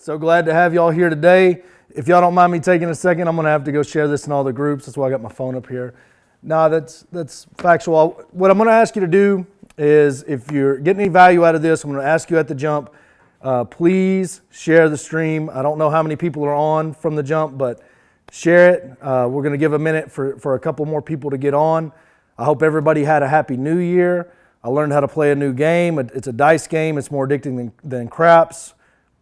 So glad to have y'all here today. If y'all don't mind me taking a second, I'm going to have to go share this in all the groups. That's why I got my phone up here. No, that's factual. What I'm going to ask you to do is, if you're getting any value out of this, I'm going to ask you at the jump, please share the stream. I don't know how many people are on from the jump, but share it. We're going to give a minute for a couple more people to get on. I hope everybody had a happy new year. I learned how to play a new game. It's a dice game. It's more addicting than craps.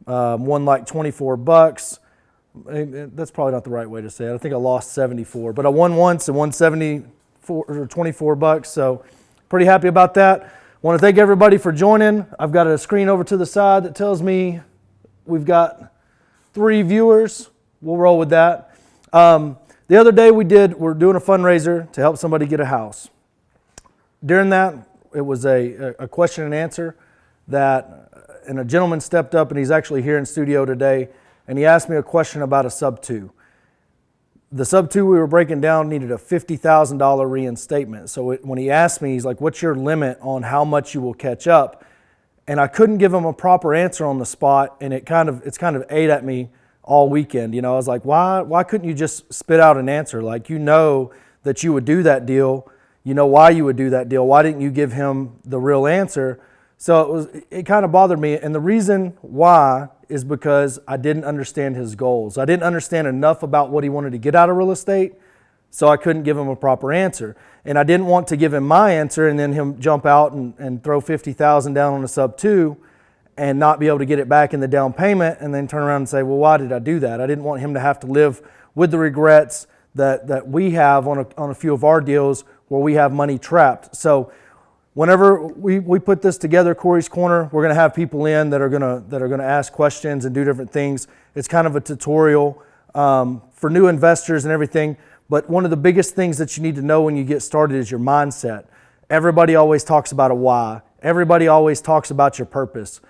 Won like $24. That's probably not the right way to say it. I think I lost 74, but I won once and won 74 or $24. So pretty happy about that. I want to thank everybody for joining. I've got a screen over to the side that tells me we've got 3 viewers. We'll roll with that. The other day we're doing a fundraiser to help somebody get a house. During that, it was a question and answer and a gentleman stepped up, and he's actually here in studio today, and he asked me a question about a sub-2. The sub-2 we were breaking down needed a $50,000 reinstatement. So when he asked me, he's like, what's your limit on how much you will catch up? And I couldn't give him a proper answer on the spot, and it's kind of ate at me all weekend. You know, I was like, why couldn't you just spit out an answer? Like, you know that you would do that deal. You know why you would do that deal. Why didn't you give him the real answer? So it kind of bothered me. And the reason why is because I didn't understand his goals. I didn't understand enough about what he wanted to get out of real estate, so I couldn't give him a proper answer. And I didn't want to give him my answer and then him jump out and throw $50,000 down on a sub-2 and not be able to get it back in the down payment and then turn around and say, well, why did I do that? I didn't want him to have to live with the regrets that we have on a few of our deals where we have money trapped. So whenever we put this together, Corey's Corner, we're going to have people in that are going to ask questions and do different things. It's kind of a tutorial for new investors and everything. But one of the biggest things that you need to know when you get started is your mindset. Everybody always talks about a why. Everybody always talks about your purpose.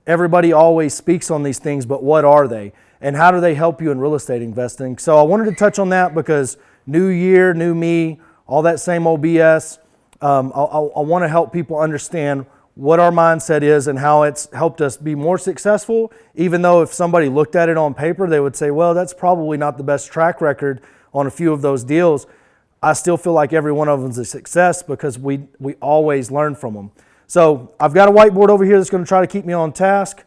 Everybody always speaks on these things, but what are they? And how do they help you in real estate investing? So I wanted to touch on that because new year, new me, all that same old BS. I want to help people understand what our mindset is and how it's helped us be more successful, even though if somebody looked at it on paper, they would say, well, that's probably not the best track record on a few of those deals. I still feel like every one of them is a success because we always learn from them. So I've got a whiteboard over here that's going to try to keep me on task.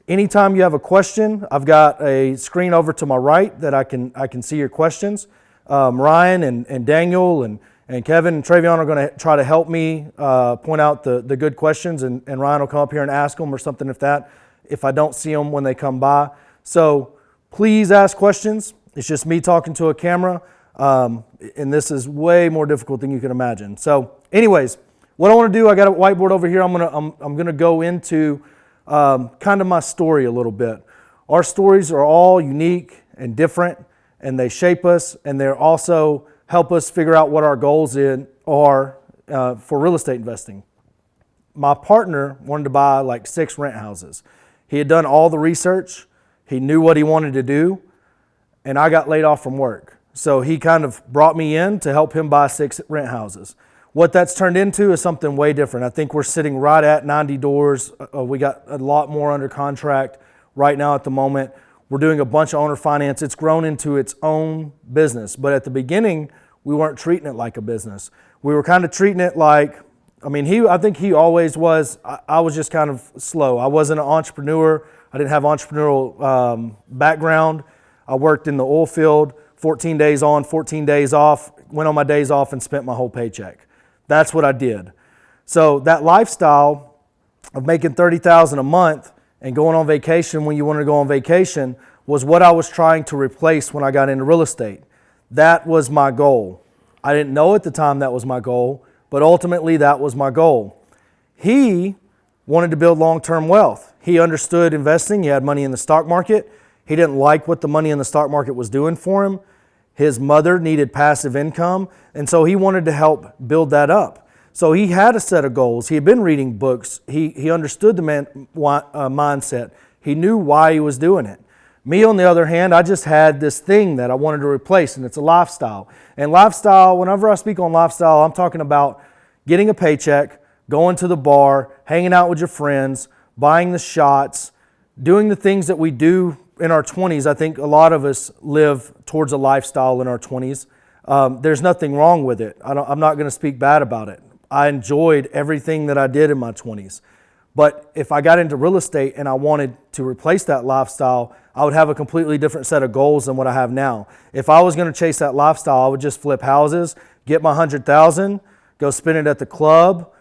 Anytime you have a question, I've got a screen over to my right that I can see your questions. Ryan and Daniel and Kevin and Travion are going to try to help me point out the good questions, and Ryan will come up here and ask them or something if I don't see them when they come by. So please ask questions. It's just me talking to a camera, and this is way more difficult than you can imagine. So anyways, what I want to do, I got a whiteboard over here. I'm going to go into kind of my story a little bit. Our stories are all unique and different, and they shape us, and they're also help us figure out what our goals are for real estate investing. My partner wanted to buy like 6 rent houses. He had done all the research. He knew what he wanted to do, and I got laid off from work. So he kind of brought me in to help him buy 6 rent houses. What that's turned into is something way different. I think we're sitting right at 90 doors. We got a lot more under contract right now at the moment. We're doing a bunch of owner finance. It's grown into its own business. But at the beginning, we weren't treating it like a business. We were kind of treating it like, I think he always was. I was just kind of slow. I wasn't an entrepreneur. I didn't have entrepreneurial background. I worked in the oil field, 14 days on, 14 days off, went on my days off and spent my whole paycheck. That's what I did. So that lifestyle of making $30,000 a month and going on vacation when you wanted to go on vacation was what I was trying to replace when I got into real estate. That was my goal. I didn't know at the time that was my goal, but ultimately that was my goal. He wanted to build long-term wealth. He understood investing. He had money in the stock market. He didn't like what the money in the stock market was doing for him. His mother needed passive income, and so he wanted to help build that up. So he had a set of goals. He had been reading books. He understood the mindset. He knew why he was doing it. Me, on the other hand, I just had this thing that I wanted to replace, and it's a lifestyle. And lifestyle, whenever I speak on lifestyle, I'm talking about getting a paycheck, going to the bar, hanging out with your friends, buying the shots, doing the things that we do in our 20s, I think a lot of us live towards a lifestyle in our 20s. There's nothing wrong with it. I'm not going to speak bad about it. I enjoyed everything that I did in my 20s. But if I got into real estate and I wanted to replace that lifestyle, I would have a completely different set of goals than what I have now. If I was going to chase that lifestyle, I would just flip houses, get my 100,000, go spend it at the club,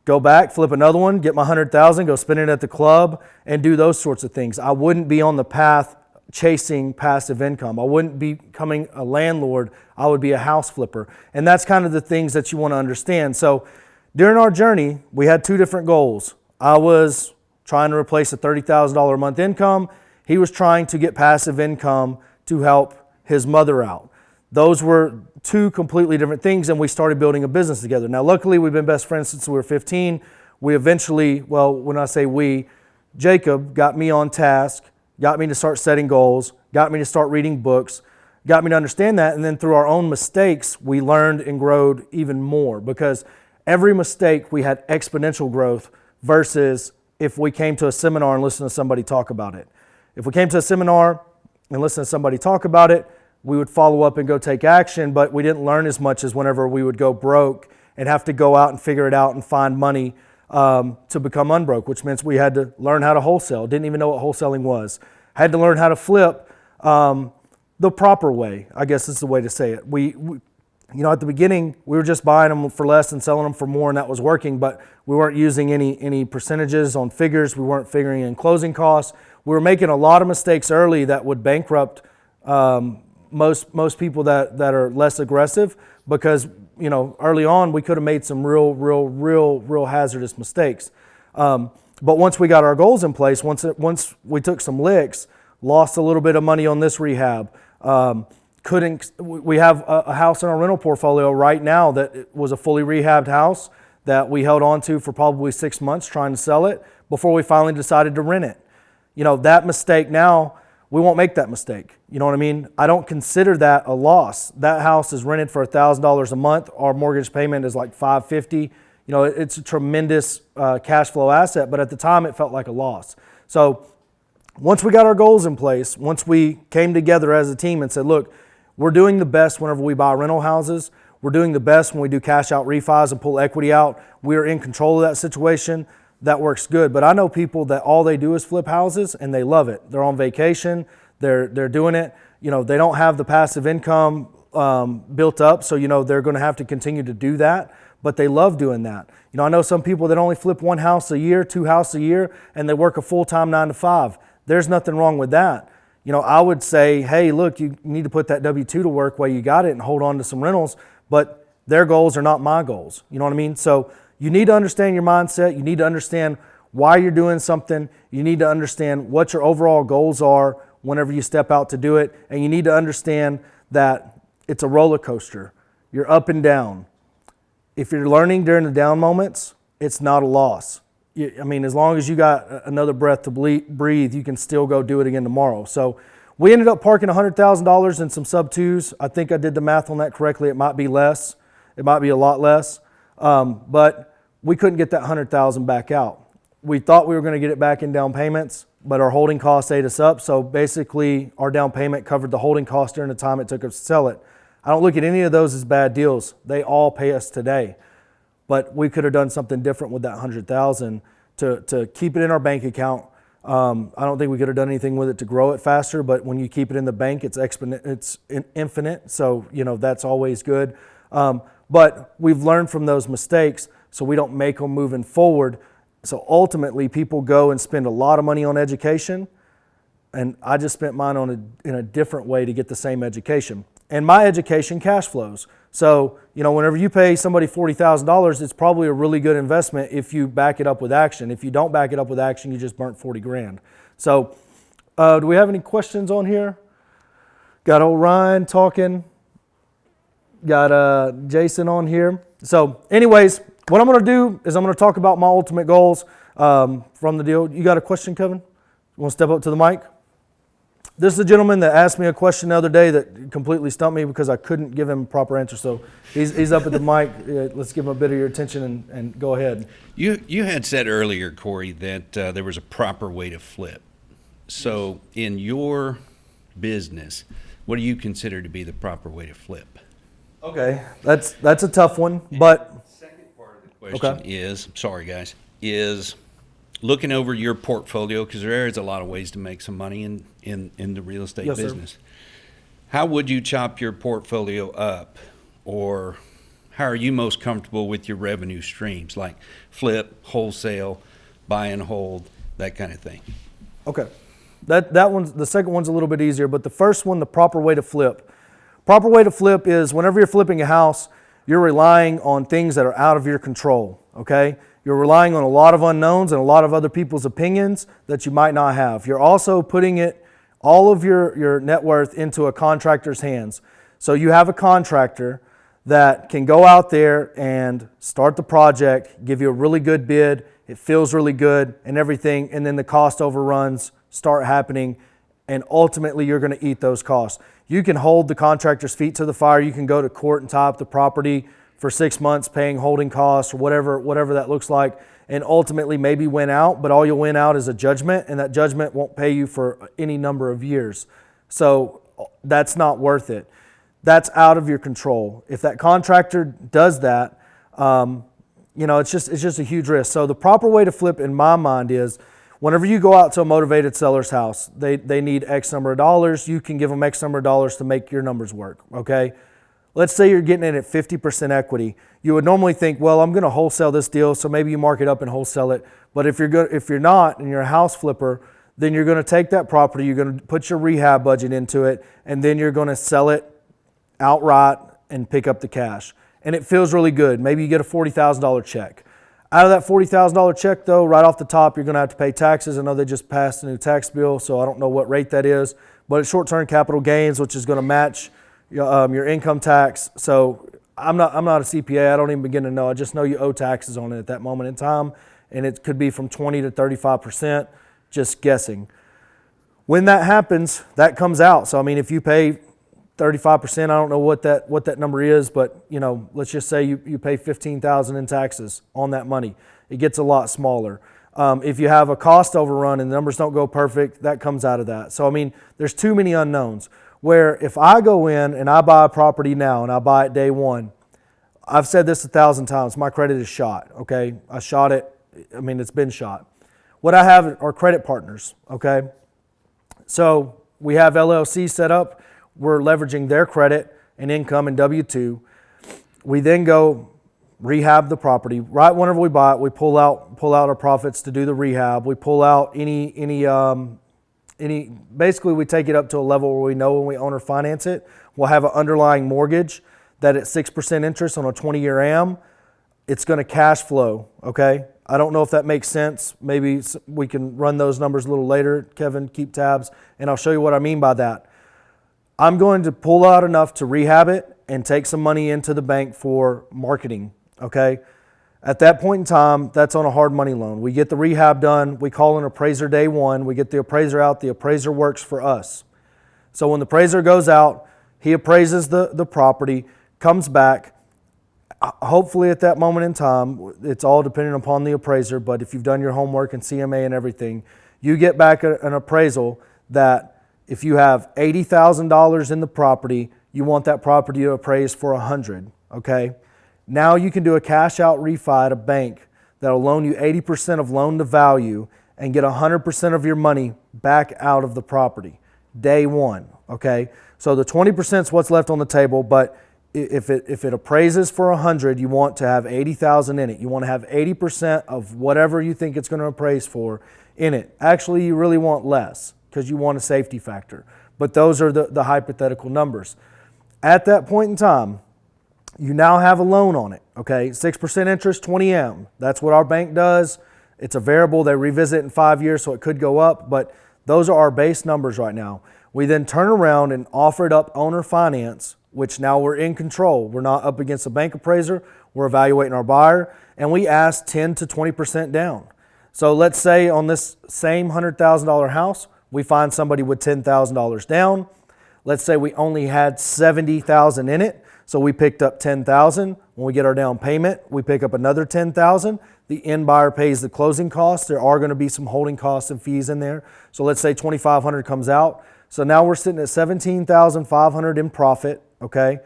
go back, flip another one, get my 100,000, go spend it at the club, and do those sorts of things. I wouldn't be on the path chasing passive income. I wouldn't be becoming a landlord. I would be a house flipper. And that's kind of the things that you want to understand. So during our journey, we had two different goals. I was trying to replace a $30,000 a month income. He was trying to get passive income to help his mother out. Those were two completely different things, and we started building a business together. Now, luckily, we've been best friends since we were 15. We eventually, well, when I say we, Jacob got me on task, got me to start setting goals, got me to start reading books, got me to understand that, and then through our own mistakes, we learned and growed even more, because every mistake we had exponential growth versus if we came to a seminar and listened to somebody talk about it. If we came to a seminar and listened to somebody talk about it, we would follow up and go take action, but we didn't learn as much as whenever we would go broke and have to go out and figure it out and find money to become unbroke, which means we had to learn how to wholesale. Didn't even know what wholesaling was. Had to learn how to flip the proper way, I guess is the way to say it. We at the beginning, we were just buying them for less and selling them for more, and that was working, but we weren't using any percentages on figures. We weren't figuring in closing costs. We were making a lot of mistakes early that would bankrupt most people that are less aggressive, because early on we could have made some real hazardous mistakes. But once we got our goals in place, once we took some licks, lost a little bit of money on this rehab. We have a house in our rental portfolio right now that was a fully rehabbed house that we held on to for probably 6 months trying to sell it before we finally decided to rent it. That mistake now, we won't make that mistake. You know what I mean? I don't consider that a loss. That house is rented for $1,000 a month. Our mortgage payment is like $550. It's a tremendous cash flow asset, but at the time it felt like a loss. So once we got our goals in place, once we came together as a team and said, look, we're doing the best whenever we buy rental houses. We're doing the best when we do cash out refis and pull equity out. We're in control of that situation. That works good. But I know people that all they do is flip houses and they love it. They're on vacation. They're doing it. They don't have the passive income built up, so they're going to have to continue to do that. But they love doing that. I know some people that only flip one house a year, two houses a year, and they work a full-time 9 to 5. There's nothing wrong with that. I would say, hey, look, you need to put that W-2 to work while you got it and hold on to some rentals, but their goals are not my goals. You know what I mean? So you need to understand your mindset. You need to understand why you're doing something. You need to understand what your overall goals are whenever you step out to do it. And you need to understand that it's a roller coaster. You're up and down. If you're learning during the down moments, it's not a loss. As long as you got another breath to breathe, you can still go do it again tomorrow. So we ended up parking $100,000 in some sub-twos. I think I did the math on that correctly. It might be less. It might be a lot less. But we couldn't get that $100,000 back out. We thought we were going to get it back in down payments, but our holding costs ate us up. So basically, our down payment covered the holding cost during the time it took us to sell it. I don't look at any of those as bad deals. They all pay us today. But we could have done something different with that $100,000 to keep it in our bank account. I don't think we could have done anything with it to grow it faster, but when you keep it in the bank, it's infinite. So, that's always good. But we've learned from those mistakes so we don't make them moving forward. So ultimately, people go and spend a lot of money on education, and I just spent mine in a different way to get the same education. And my education cash flows. So, whenever you pay somebody $40,000, it's probably a really good investment if you back it up with action. If you don't back it up with action, you just burnt 40 grand. So, do we have any questions on here? Got old Ryan talking. Got Jason on here. So, anyways, what I'm going to do is I'm going to talk about my ultimate goals from the deal. You got a question, Kevin? You want to step up to the mic? This is a gentleman that asked me a question the other day that completely stumped me because I couldn't give him a proper answer. So he's up at the mic. Let's give him a bit of your attention and go ahead. You had said earlier, Corey, that there was a proper way to flip. So in your business, what do you consider to be the proper way to flip? Okay, that's a tough one, but Second part of the question is, sorry guys, is looking over your portfolio, because there is a lot of ways to make some money in the real estate Yes, sir. business. How would you chop your portfolio up, or how are you most comfortable with your revenue streams, like flip, wholesale, buy and hold, that kind of thing? Okay, that one's, the second one's a little bit easier, but the first one, the proper way to flip. Proper way to flip is whenever you're flipping a house, you're relying on things that are out of your control, okay? You're relying on a lot of unknowns and a lot of other people's opinions that you might not have. You're also putting all of your net worth into a contractor's hands. So you have a contractor that can go out there and start the project, give you a really good bid, it feels really good and everything, and then the cost overruns start happening, and ultimately you're going to eat those costs. You can hold the contractor's feet to the fire. You can go to court and tie up the property for 6 months paying holding costs or whatever that looks like, and ultimately maybe win out, but all you'll win out is a judgment, and that judgment won't pay you for any number of years. So that's not worth it. That's out of your control. If that contractor does that, it's just a huge risk. So the proper way to flip in my mind is, whenever you go out to a motivated seller's house, they need X number of dollars. You can give them X number of dollars to make your numbers work, okay? Let's say you're getting in at 50% equity. You would normally think, well, I'm going to wholesale this deal, so maybe you mark it up and wholesale it. But if you're not, and you're a house flipper, then you're going to take that property, you're going to put your rehab budget into it, and then you're going to sell it outright and pick up the cash. And it feels really good. Maybe you get a $40,000 check. Out of that $40,000 check, though, right off the top, you're going to have to pay taxes. I know they just passed a new tax bill, so I don't know what rate that is. But it's short-term capital gains, which is going to match your income tax. So I'm not a CPA. I don't even begin to know. I just know you owe taxes on it at that moment in time, and it could be from 20 to 35%, just guessing. When that happens, that comes out. So I mean, if you pay 35%, I don't know what that number is, but let's just say you pay $15,000 in taxes on that money. It gets a lot smaller. If you have a cost overrun and the numbers don't go perfect, that comes out of that. So I mean, there's too many unknowns. Where if I go in and I buy a property now and I buy it day one, I've said this 1,000 times, my credit is shot, okay? I shot it, it's been shot. What I have are credit partners, okay? So we have LLC set up. We're leveraging their credit and income and W-2. We then go rehab the property. Right whenever we buy it, we pull out our profits to do the rehab. We pull out basically we take it up to a level where we know when we own or finance it, we'll have an underlying mortgage that at 6% interest on a 20-year AM, it's going to cash flow, okay? I don't know if that makes sense. Maybe we can run those numbers a little later. Kevin, keep tabs, and I'll show you what I mean by that. I'm going to pull out enough to rehab it and take some money into the bank for marketing, okay? At that point in time, that's on a hard money loan. We get the rehab done. We call an appraiser day one. We get the appraiser out. The appraiser works for us. So when the appraiser goes out, he appraises the property, comes back. Hopefully at that moment in time, it's all dependent upon the appraiser, but if you've done your homework and CMA and everything, you get back an appraisal that if you have $80,000 in the property, you want that property to appraise for $100,000, okay? Now you can do a cash out refi at a bank that'll loan you 80% of loan to value and get 100% of your money back out of the property day one, okay? So the 20% is what's left on the table, but if it appraises for 100, you want to have 80,000 in it. You want to have 80% of whatever you think it's going to appraise for in it. Actually, you really want less because you want a safety factor. But those are the hypothetical numbers. At that point in time, you now have a loan on it, okay? 6% interest, 20M. That's what our bank does. It's a variable. They revisit it in 5 years, so it could go up, but those are our base numbers right now. We then turn around and offer it up owner finance, which now we're in control. We're not up against a bank appraiser. We're evaluating our buyer, and we ask 10 to 20% down. So let's say on this same $100,000 house, we find somebody with $10,000 down. Let's say we only had $70,000 in it. So we picked up $10,000. When we get our down payment, we pick up another $10,000. The end buyer pays the closing costs. There are going to be some holding costs and fees in there. So let's say $2,500 comes out. So now we're sitting at $17,500 in profit, okay?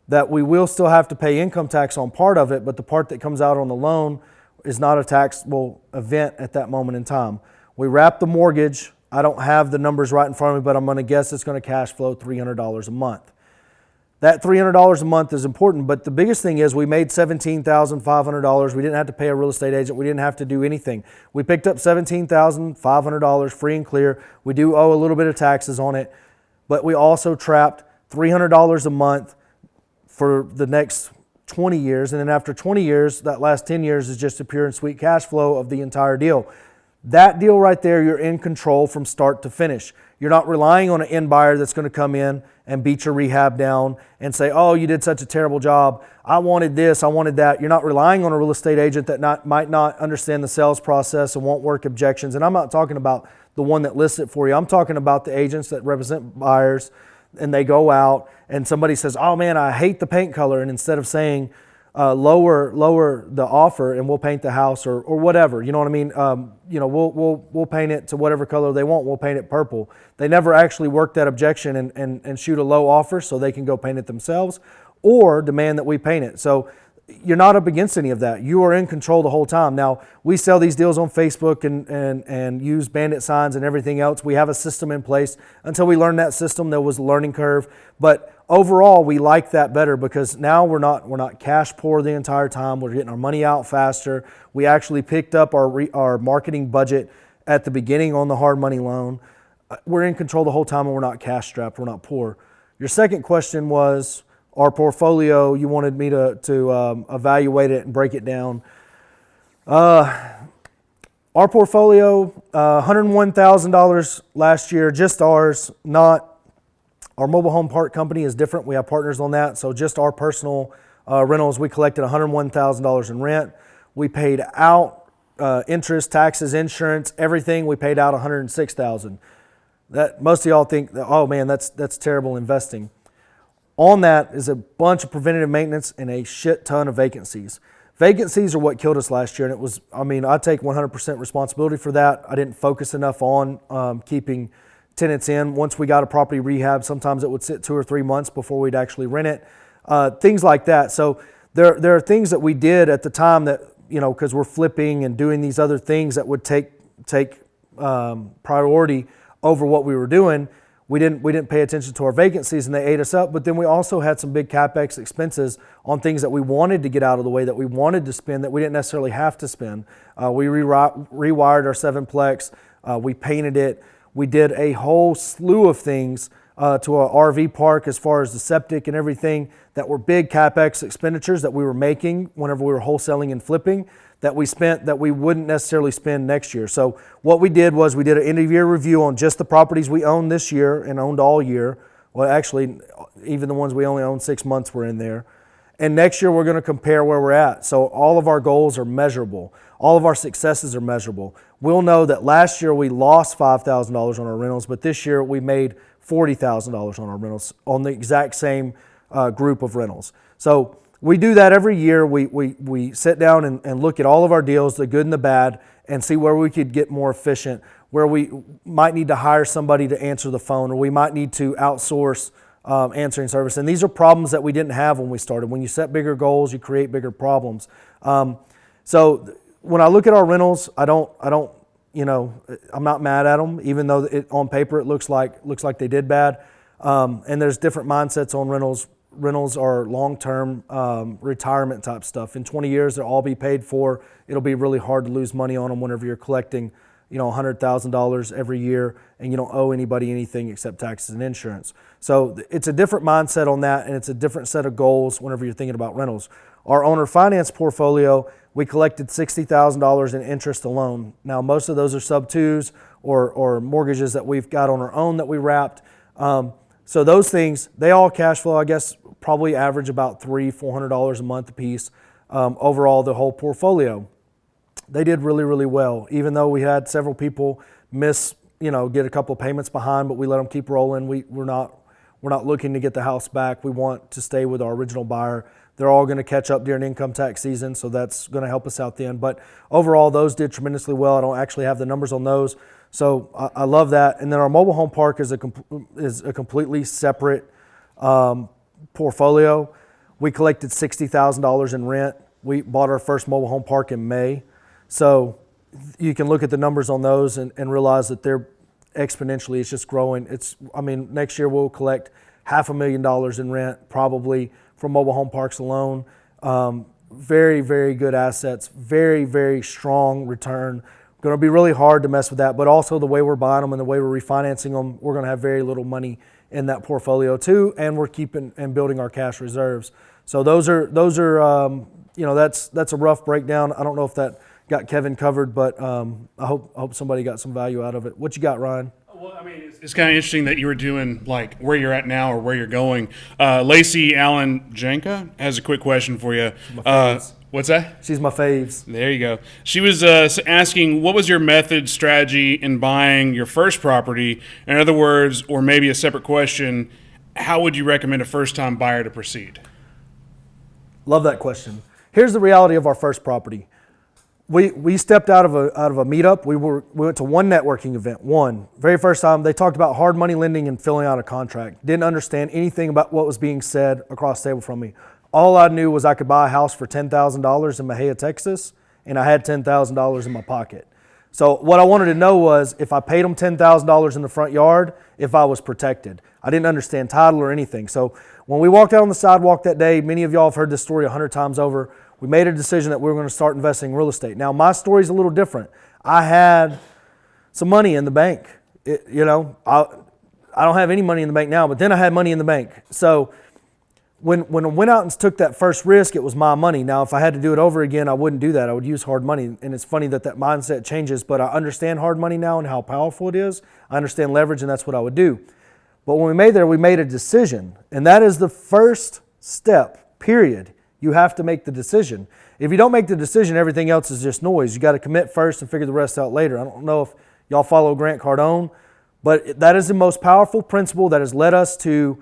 That we will still have to pay income tax on part of it, but the part that comes out on the loan is not a taxable event at that moment in time. We wrap the mortgage. I don't have the numbers right in front of me, but I'm going to guess it's going to cash flow $300 a month. That $300 a month is important, but the biggest thing is we made $17,500. We didn't have to pay a real estate agent. We didn't have to do anything. We picked up $17,500 free and clear. We do owe a little bit of taxes on it, but we also trapped $300 a month for the next 20 years. And then after 20 years, that last 10 years is just a pure and sweet cash flow of the entire deal. That deal right there, you're in control from start to finish. You're not relying on an end buyer that's going to come in and beat your rehab down and say, oh, you did such a terrible job. I wanted this, I wanted that. You're not relying on a real estate agent that might not understand the sales process and won't work objections. And I'm not talking about the one that lists it for you. I'm talking about the agents that represent buyers, and they go out and somebody says, oh man, I hate the paint color. And instead of saying, lower the offer and we'll paint the house or whatever, you know what I mean? We'll paint it to whatever color they want. We'll paint it purple. They never actually work that objection and shoot a low offer so they can go paint it themselves or demand that we paint it. So you're not up against any of that. You are in control the whole time. Now, we sell these deals on Facebook and use bandit signs and everything else. We have a system in place. Until we learned that system, there was a learning curve. But overall, we like that better because now we're not cash poor the entire time. We're getting our money out faster. We actually picked up our marketing budget at the beginning on the hard money loan. We're in control the whole time and we're not cash strapped. We're not poor. Your second question was our portfolio. You wanted me to evaluate it and break it down. Our portfolio, $101,000 last year, just ours, not our mobile home park company is different. We have partners on that. So just our personal rentals, we collected $101,000 in rent. We paid out interest, taxes, insurance, everything. We paid out $106,000. That most of y'all think, oh man, that's terrible investing. On that is a bunch of preventative maintenance and a shit ton of vacancies. Vacancies are what killed us last year, and it was, I take 100% responsibility for that. I didn't focus enough on keeping tenants in. Once we got a property rehab, sometimes it would sit 2 or 3 months before we'd actually rent it. Things like that. So there are things that we did at the time that, because we're flipping and doing these other things that would take priority over what we were doing. We didn't pay attention to our vacancies and they ate us up. But then we also had some big CapEx expenses on things that we wanted to get out of the way, that we wanted to spend, that we didn't necessarily have to spend. We rewired our 7-plex. We painted it. We did a whole slew of things to our RV park as far as the septic and everything that were big CapEx expenditures that we were making whenever we were wholesaling and flipping that we spent that we wouldn't necessarily spend next year. So what we did was we did an end of year review on just the properties we owned this year and owned all year. Well, actually, even the ones we only owned 6 months were in there. And next year we're going to compare where we're at. So all of our goals are measurable. All of our successes are measurable. We'll know that last year we lost $5,000 on our rentals, but this year we made $40,000 on our rentals on the exact same group of rentals. So we do that every year. We sit down and look at all of our deals, the good and the bad, and see where we could get more efficient, where we might need to hire somebody to answer the phone, or we might need to outsource answering service. And these are problems that we didn't have when we started. When you set bigger goals, you create bigger problems. So when I look at our rentals, I'm not mad at them, even though on paper it looks like they did bad. And there's different mindsets on rentals. Rentals are long-term retirement type stuff. In 20 years, they'll all be paid for. It'll be really hard to lose money on them whenever you're collecting, $100,000 every year and you don't owe anybody anything except taxes and insurance. So it's a different mindset on that, and it's a different set of goals whenever you're thinking about rentals. Our owner finance portfolio, we collected $60,000 in interest alone. Now, most of those are sub-2s or mortgages that we've got on our own that we wrapped. So those things, they all cash flow, I guess, probably average about $300-$400 a month a piece. Overall, the whole portfolio, they did really, really well. Even though we had several people get a couple of payments behind, but we let them keep rolling. We're We're not looking to get the house back. We want to stay with our original buyer. They're all going to catch up during income tax season, so that's going to help us out then. But overall, those did tremendously well. I don't actually have the numbers on those, so I love that. And then our mobile home park is a completely separate portfolio. We collected $60,000 in rent. We bought our first mobile home park in May, so you can look at the numbers on those and realize that they're exponentially. It's just growing. Next year we'll collect $500,000 in rent probably from mobile home parks alone. Very, very good assets, very, very strong return. Going to be really hard to mess with that, but also the way we're buying them and the way we're refinancing them, we're going to have very little money in that portfolio too, and we're keeping and building our cash reserves. So those are that's a rough breakdown. I don't know if that got Kevin covered, but I hope somebody got some value out of it. What you got, Ryan? Well, it's kind of interesting that you were doing like where you're at now or where you're going. Lacey Allen Janka has a quick question for you. What's that? She's my faves. There you go. She was asking, what was your method, strategy in buying your first property? In other words, or maybe a separate question, how would you recommend a first-time buyer to proceed? Love that question. Here's the reality of our first property. We stepped out of a meetup. We went to one networking event. Very first time they talked about hard money lending and filling out a contract. Didn't understand anything about what was being said across the table from me. All I knew was I could buy a house for $10,000 in Mahia, Texas, and I had $10,000 in my pocket. So what I wanted to know was if I paid them $10,000 in the front yard, if I was protected. I didn't understand title or anything. So when we walked out on the sidewalk that day, many of y'all have heard this story 100 times over. We made a decision that we were going to start investing in real estate. Now, my story is a little different. I had some money in the bank. I don't have any money in the bank now, but then I had money in the bank. So when I went out and took that first risk, it was my money. Now, if I had to do it over again, I wouldn't do that. I would use hard money. And it's funny that mindset changes, but I understand hard money now and how powerful it is. I understand leverage, and that's what I would do. But when we made a decision, and that is the first step, period. You have to make the decision. If you don't make the decision, everything else is just noise. You got to commit first and figure the rest out later. I don't know if y'all follow Grant Cardone, but that is the most powerful principle that has led us to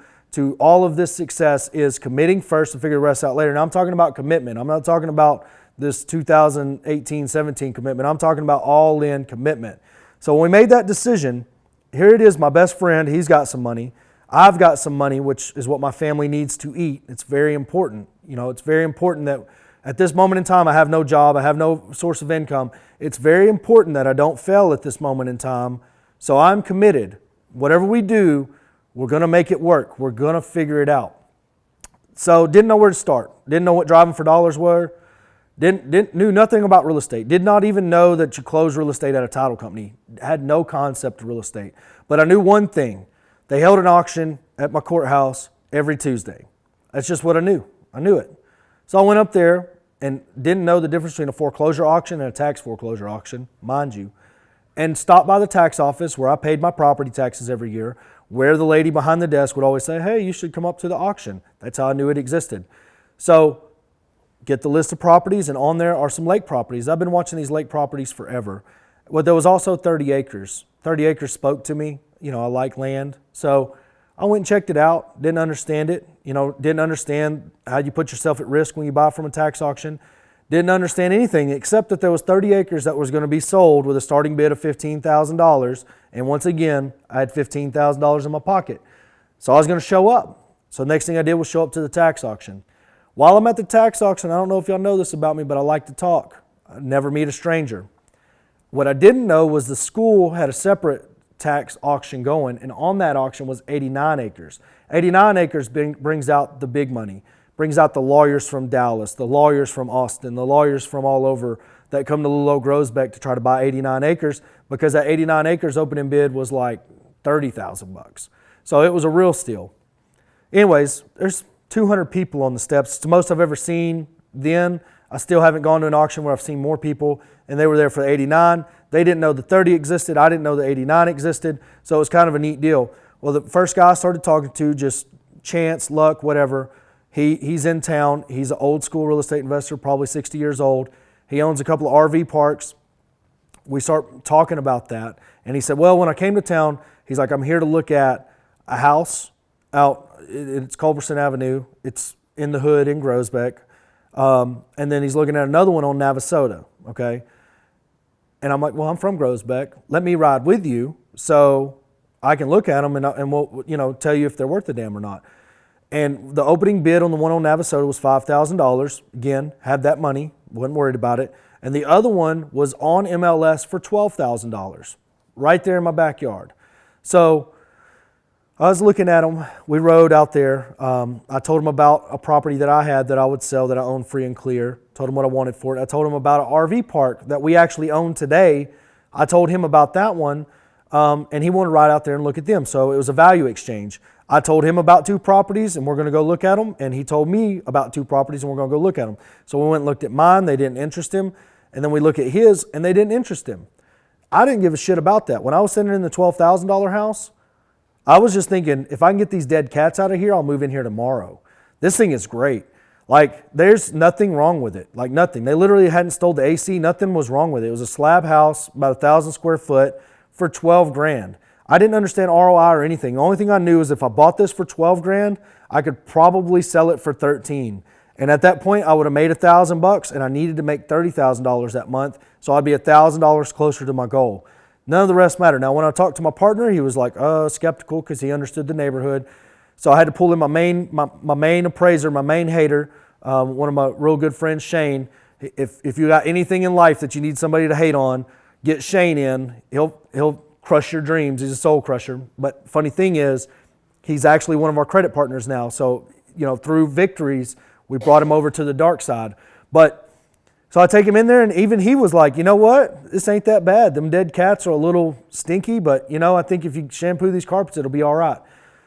all of this success is committing first and figure the rest out later. Now I'm talking about commitment. I'm not talking about this 2018-17 commitment. I'm talking about all-in commitment. So when we made that decision, here it is, my best friend, he's got some money. I've got some money, which is what my family needs to eat. It's very important. It's very important that at this moment in time, I have no job. I have no source of income. It's very important that I don't fail at this moment in time. So I'm committed. Whatever we do, we're going to make it work. We're going to figure it out. So didn't know where to start. Didn't know what driving for dollars were. Knew nothing about real estate. Did not even know that you close real estate at a title company. Had no concept of real estate. But I knew one thing. They held an auction at my courthouse every Tuesday. That's just what I knew. I knew it. So I went up there and didn't know the difference between a foreclosure auction and a tax foreclosure auction, mind you, and stopped by the tax office where I paid my property taxes every year, where the lady behind the desk would always say, hey, you should come up to the auction. That's how I knew it existed. So get the list of properties, and on there are some lake properties. I've been watching these lake properties forever. Well, there was also 30 acres. 30 acres spoke to me. I like land. So I went and checked it out. Didn't understand it. Didn't understand how you put yourself at risk when you buy from a tax auction. Didn't understand anything except that there was 30 acres that was going to be sold with a starting bid of $15,000. And once again, I had $15,000 in my pocket. So I was going to show up. So the next thing I did was show up to the tax auction. While I'm at the tax auction, I don't know if y'all know this about me, but I like to talk. I never meet a stranger. What I didn't know was the school had a separate tax auction going, and on that auction was 89 acres. 89 acres brings out the big money, brings out the lawyers from Dallas, the lawyers from Austin, the lawyers from all over that come to Little Oak Groesbeck to try to buy 89 acres because that 89 acres opening bid was like $30,000. So it was a real steal. Anyways, there's 200 people on the steps. It's the most I've ever seen then. I still haven't gone to an auction where I've seen more people, and they were there for the 89. They didn't know the 30 existed. I didn't know the 89 existed. So it was kind of a neat deal. Well, the first guy I started talking to, just chance, luck, whatever, he's in town. He's an old school real estate investor, probably 60 years old. He owns a couple of RV parks. We start talking about that. And he said, well, when I came to town, he's like, I'm here to look at a house, It's Culberson Avenue. It's in the hood in Groesbeck. And then he's looking at another one on Navasota, okay? And I'm like, well, I'm from Groesbeck. Let me ride with you so I can look at them and we'll, tell you if they're worth a damn or not. And the opening bid on the one on Navasota was $5,000. Again, had that money, wasn't worried about it. And the other one was on MLS for $12,000, right there in my backyard. So I was looking at them. We rode out there. I told him about a property that I had that I would sell that I own free and clear. Told him what I wanted for it. I told him about an RV park that we actually own today. I told him about that one, and he wanted to ride out there and look at them. So it was a value exchange. I told him about 2 properties, and we're going to go look at them. And he told me about 2 properties, and we're going to go look at them. So we went and looked at mine. They didn't interest him. And then we look at his, and they didn't interest him. I didn't give a shit about that. When I was sitting in the $12,000 house, I was just thinking, if I can get these dead cats out of here, I'll move in here tomorrow. This thing is great. Like, there's nothing wrong with it. Like, nothing. They literally hadn't stole the AC. Nothing was wrong with it. It was a slab house, about 1,000 square foot, for $12,000. I didn't understand ROI or anything. The only thing I knew is if I bought this for $12,000, I could probably sell it for $13,000. And at that point, I would have made $1,000, and I needed to make $30,000 that month, so I'd be $1,000 closer to my goal. None of the rest mattered. Now, when I talked to my partner, he was like, skeptical because he understood the neighborhood. So I had to pull in my main appraiser, my main hater, one of my real good friends, Shane. If you got anything in life that you need somebody to hate on, get Shane in. He'll crush your dreams. He's a soul crusher. But funny thing is, he's actually one of our credit partners now. So, through victories, we brought him over to the dark side. So I take him in there, and even he was like, you know what? This ain't that bad. Them dead cats are a little stinky, but, I think if you shampoo these carpets, it'll be all right.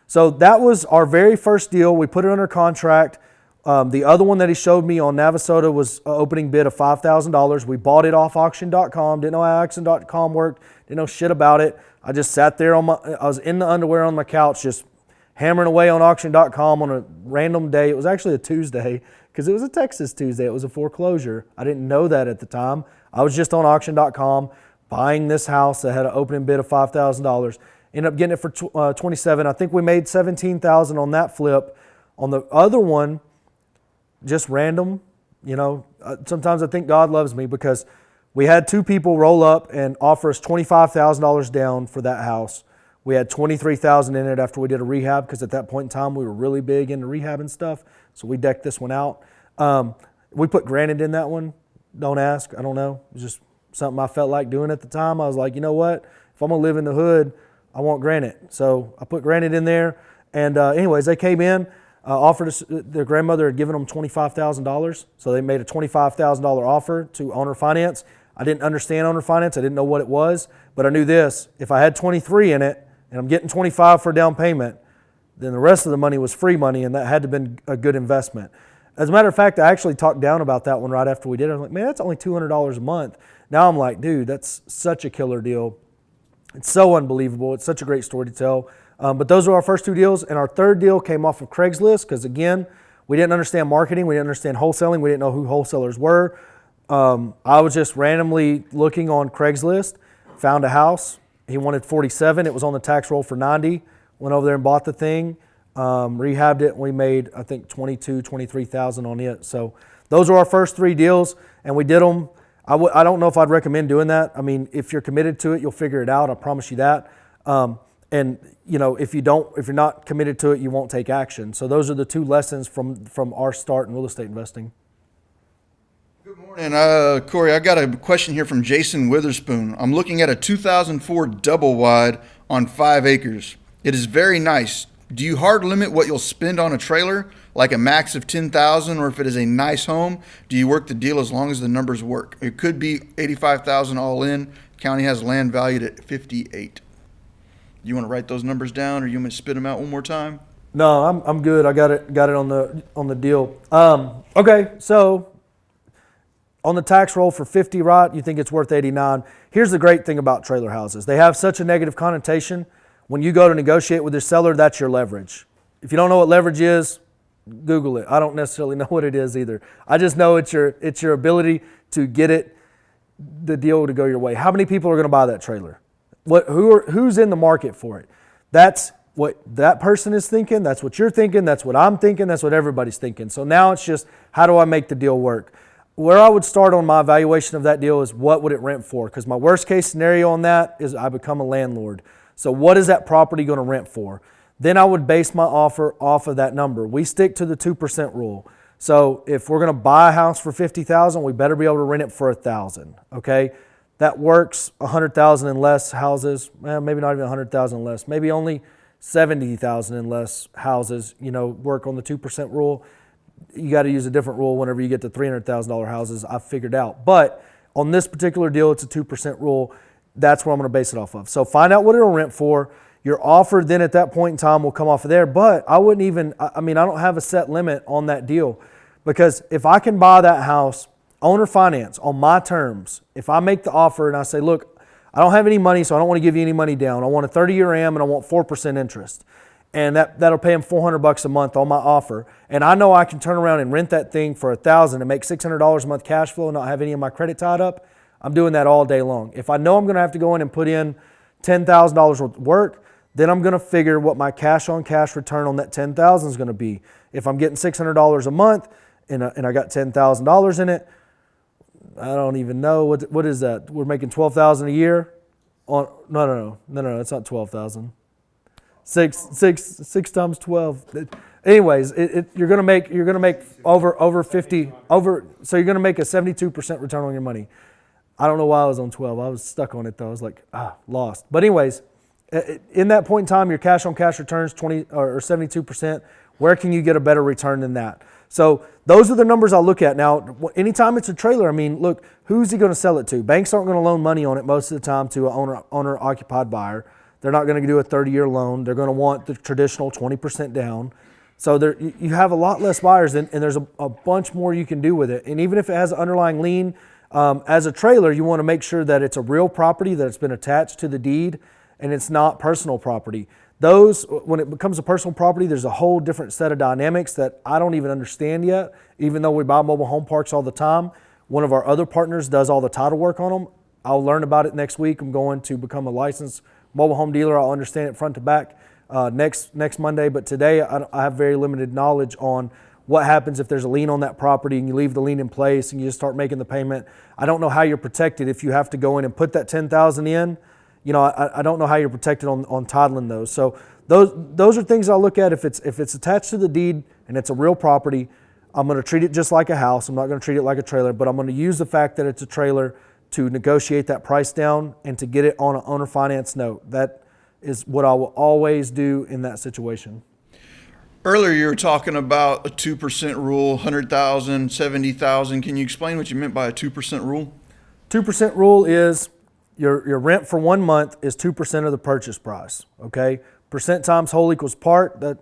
So that was our very first deal. We put it under contract. The other one that he showed me on Navasota was an opening bid of $5,000. We bought it off auction.com. Didn't know how auction.com worked. Didn't know shit about it. I just sat there I was in the underwear on my couch, just hammering away on auction.com on a random day. It was actually a Tuesday because it was a Texas Tuesday. It was a foreclosure. I didn't know that at the time. I was just on auction.com buying this house that had an opening bid of $5,000. Ended up getting it for $27,000. I think we made $17,000 on that flip. On the other one, just random, sometimes I think God loves me because we had 2 people roll up and offer us $25,000 down for that house. We had $23,000 in it after we did a rehab because at that point in time we were really big into rehab and stuff. So we decked this one out. We put granite in that one. Don't ask. I don't know. It was just something I felt like doing at the time. I was like, you know what? If I'm going to live in the hood, I want granite. So I put granite in there. And anyways, they came in, offered us, their grandmother had given them $25,000. So they made a $25,000 offer to owner finance. I didn't understand owner finance. I didn't know what it was. But I knew this. If I had 23 in it, and I'm getting 25 for a down payment, then the rest of the money was free money, and that had to have been a good investment. As a matter of fact, I actually talked down about that one right after we did it. I was like, man, that's only $200 a month. Now I'm like, dude, that's such a killer deal. It's so unbelievable. It's such a great story to tell. But those were our first 2 deals, and our third deal came off of Craigslist because, again, we didn't understand marketing. We didn't understand wholesaling. We didn't know who wholesalers were. I was just randomly looking on Craigslist, found a house. He wanted 47. It was on the tax roll for 90. Went over there and bought the thing, rehabbed it, and we made, I think, $23,000 on it. So those are our first 3 deals, and we did them. I don't know if I'd recommend doing that. I mean, if you're committed to it, you'll figure it out. I promise you that. And if you're not committed to it, you won't take action. So those are the 2 lessons from our start in real estate investing. Good morning, Corey. I got a question here from Jason Witherspoon. I'm looking at a 2004 double wide on 5 acres. It is very nice. Do you hard limit what you'll spend on a trailer, like a max of $10,000, or if it is a nice home, do you work the deal as long as the numbers work? It could be $85,000 all in. County has land valued at $58,000. You want to write those numbers down, or you want me to spit them out one more time? No, I'm good. I got it on the deal. Okay, so on the tax roll for 50, right? You think it's worth 89. Here's the great thing about trailer houses. They have such a negative connotation. When you go to negotiate with your seller, that's your leverage. If you don't know what leverage is, Google it. I don't necessarily know what it is either. I just know it's your ability to get the deal to go your way. How many people are going to buy that trailer? Who's in the market for it? what that person is thinking, that's what you're thinking, that's what I'm thinking, that's what everybody's thinking. So now it's just, how do I make the deal work? Where I would start on my evaluation of that deal is, what would it rent for? Because my worst case scenario on that is I become a landlord. So what is that property going to rent for? Then I would base my offer off of that number. We stick to the 2% rule. So if we're going to buy a house for $50,000, we better be able to rent it for $1,000. Okay, that works. $100,000 and less houses, maybe not even $100,000 less, maybe only $70,000 and less houses, work on the 2% rule. You got to use a different rule whenever you get to $300,000 houses, I've figured out. But on this particular deal, it's a 2% rule. That's what I'm going to base it off of. So find out what it'll rent for. Your offer then at that point in time will come off of there. But I wouldn't even, I don't have a set limit on that deal, because if I can buy that house, owner finance, on my terms, if I make the offer and I say, look, I don't have any money, so I don't want to give you any money down. I want a 30-year AM and I want 4% interest. And that'll pay him $400 a month on my offer. And I know I can turn around and rent that thing for $1,000 and make $600 a month cash flow and not have any of my credit tied up. I'm doing that all day long. If I know I'm going to have to go in and put in $10,000 worth of work, then I'm going to figure what my cash on cash return on that $10,000 is going to be. If I'm getting $600 a month and I got $10,000 in it, I don't even know what is that. We're making $12,000 a year. No, it's not $12,000. Six times 12. Anyways, you're gonna make over 50 over. So you're gonna make a 72% return on your money. I don't know why I was on 12. I was stuck on it though. I was like, lost. But anyways, in that point in time, your cash on cash returns 20 or 72%. Where can you get a better return than that? So those are the numbers I'll look at. Now, anytime it's a trailer, look, who's he going to sell it to? Banks aren't going to loan money on it most of the time to an owner-occupied buyer. They're not going to do a 30-year loan. They're going to want the traditional 20% down. So you have a lot less buyers, and there's a bunch more you can do with it. And even if it has an underlying lien, as a trailer, you want to make sure that it's a real property, that it's been attached to the deed, and it's not personal property. Those, when it becomes a personal property, there's a whole different set of dynamics that I don't even understand yet, even though we buy mobile home parks all the time. One of our other partners does all the title work on them. I'll learn about it next week. I'm going to become a licensed mobile home dealer. I'll understand it front to back next Monday. But today I have very limited knowledge on what happens if there's a lien on that property and you leave the lien in place and you just start making the payment. I don't know how you're protected if you have to go in and put that $10,000 in. I don't know how you're protected on titling those. So those are things I'll look at. If it's attached to the deed and it's a real property, I'm going to treat it just like a house. I'm not going to treat it like a trailer, but I'm going to use the fact that it's a trailer to negotiate that price down and to get it on an owner finance note. That is what I will always do in that situation. Earlier you were talking about a 2% rule, 100,000, 70,000. Can you explain what you meant by a 2% rule? 2% rule is your rent for 1 month is 2% of the purchase price. Okay, percent times whole equals part. That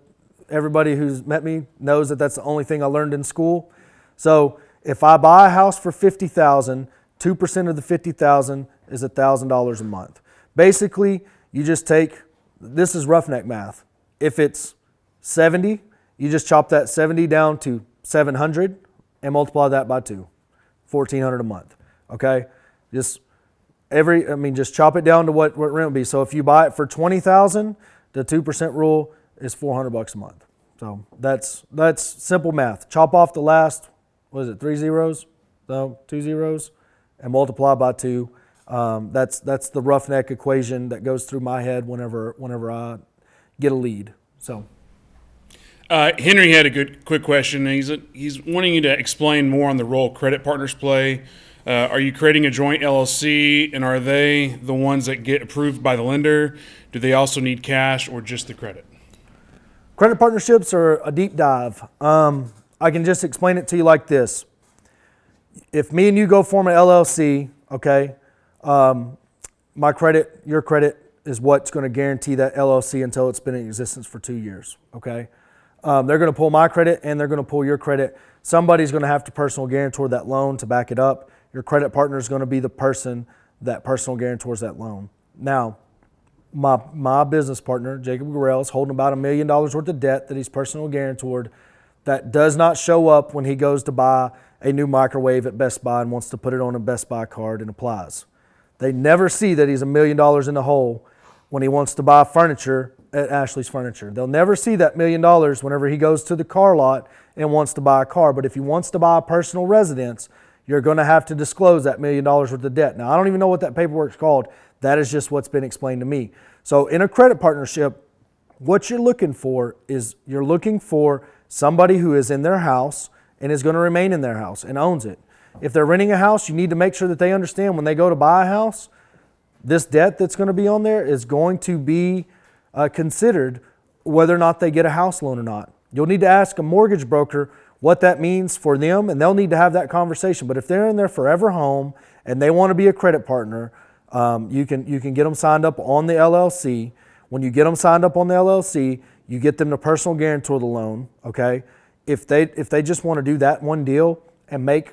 everybody who's met me knows that that's the only thing I learned in school. So if I buy a house for $50,000, 2% of the $50,000 is $1,000 a month. Basically, you just take, this is roughneck math. If it's 70, you just chop that 70 down to 700 and multiply that by 2, $1,400 a month. Okay, just chop it down to what rent would be. So if you buy it for $20,000, the 2% rule is $400 a month. So that's simple math. Chop off the last, 3 zeros? No, 2 zeros, and multiply by 2. That's the roughneck equation that goes through my head whenever I get a lead. So. Henry had a quick question. He's wanting you to explain more on the role credit partners play. Are you creating a joint LLC, and are they the ones that get approved by the lender? Do they also need cash or just the credit? Credit partnerships are a deep dive. I can just explain it to you like this. If me and you go form an LLC, okay, my credit, your credit is what's going to guarantee that LLC until it's been in existence for 2 years, okay? They're going to pull my credit and they're going to pull your credit. Somebody's going to have to personal guarantor that loan to back it up. Your credit partner is going to be the person that personal guarantors that loan. Now, my business partner, Jacob Gurrell, is holding about $1 million worth of debt that he's personal guarantored that does not show up when he goes to buy a new microwave at Best Buy and wants to put it on a Best Buy card and applies. They never see that he's $1 million in the hole when he wants to buy furniture at Ashley's Furniture. They'll never see that $1 million whenever he goes to the car lot and wants to buy a car. But if he wants to buy a personal residence, you're going to have to disclose that $1 million worth of debt. Now, I don't even know what that paperwork's called. That is just what's been explained to me. So in a credit partnership, what you're looking for is you're looking for somebody who is in their house and is going to remain in their house and owns it. If they're renting a house, you need to make sure that they understand when they go to buy a house, this debt that's going to be on there is going to be considered whether or not they get a house loan or not. You'll need to ask a mortgage broker what that means for them, and they'll need to have that conversation. But if they're in their forever home and they want to be a credit partner, you can get them signed up on the LLC. When you get them signed up on the LLC, you get them to personal guarantor the loan. Okay, if they just want to do that one deal and make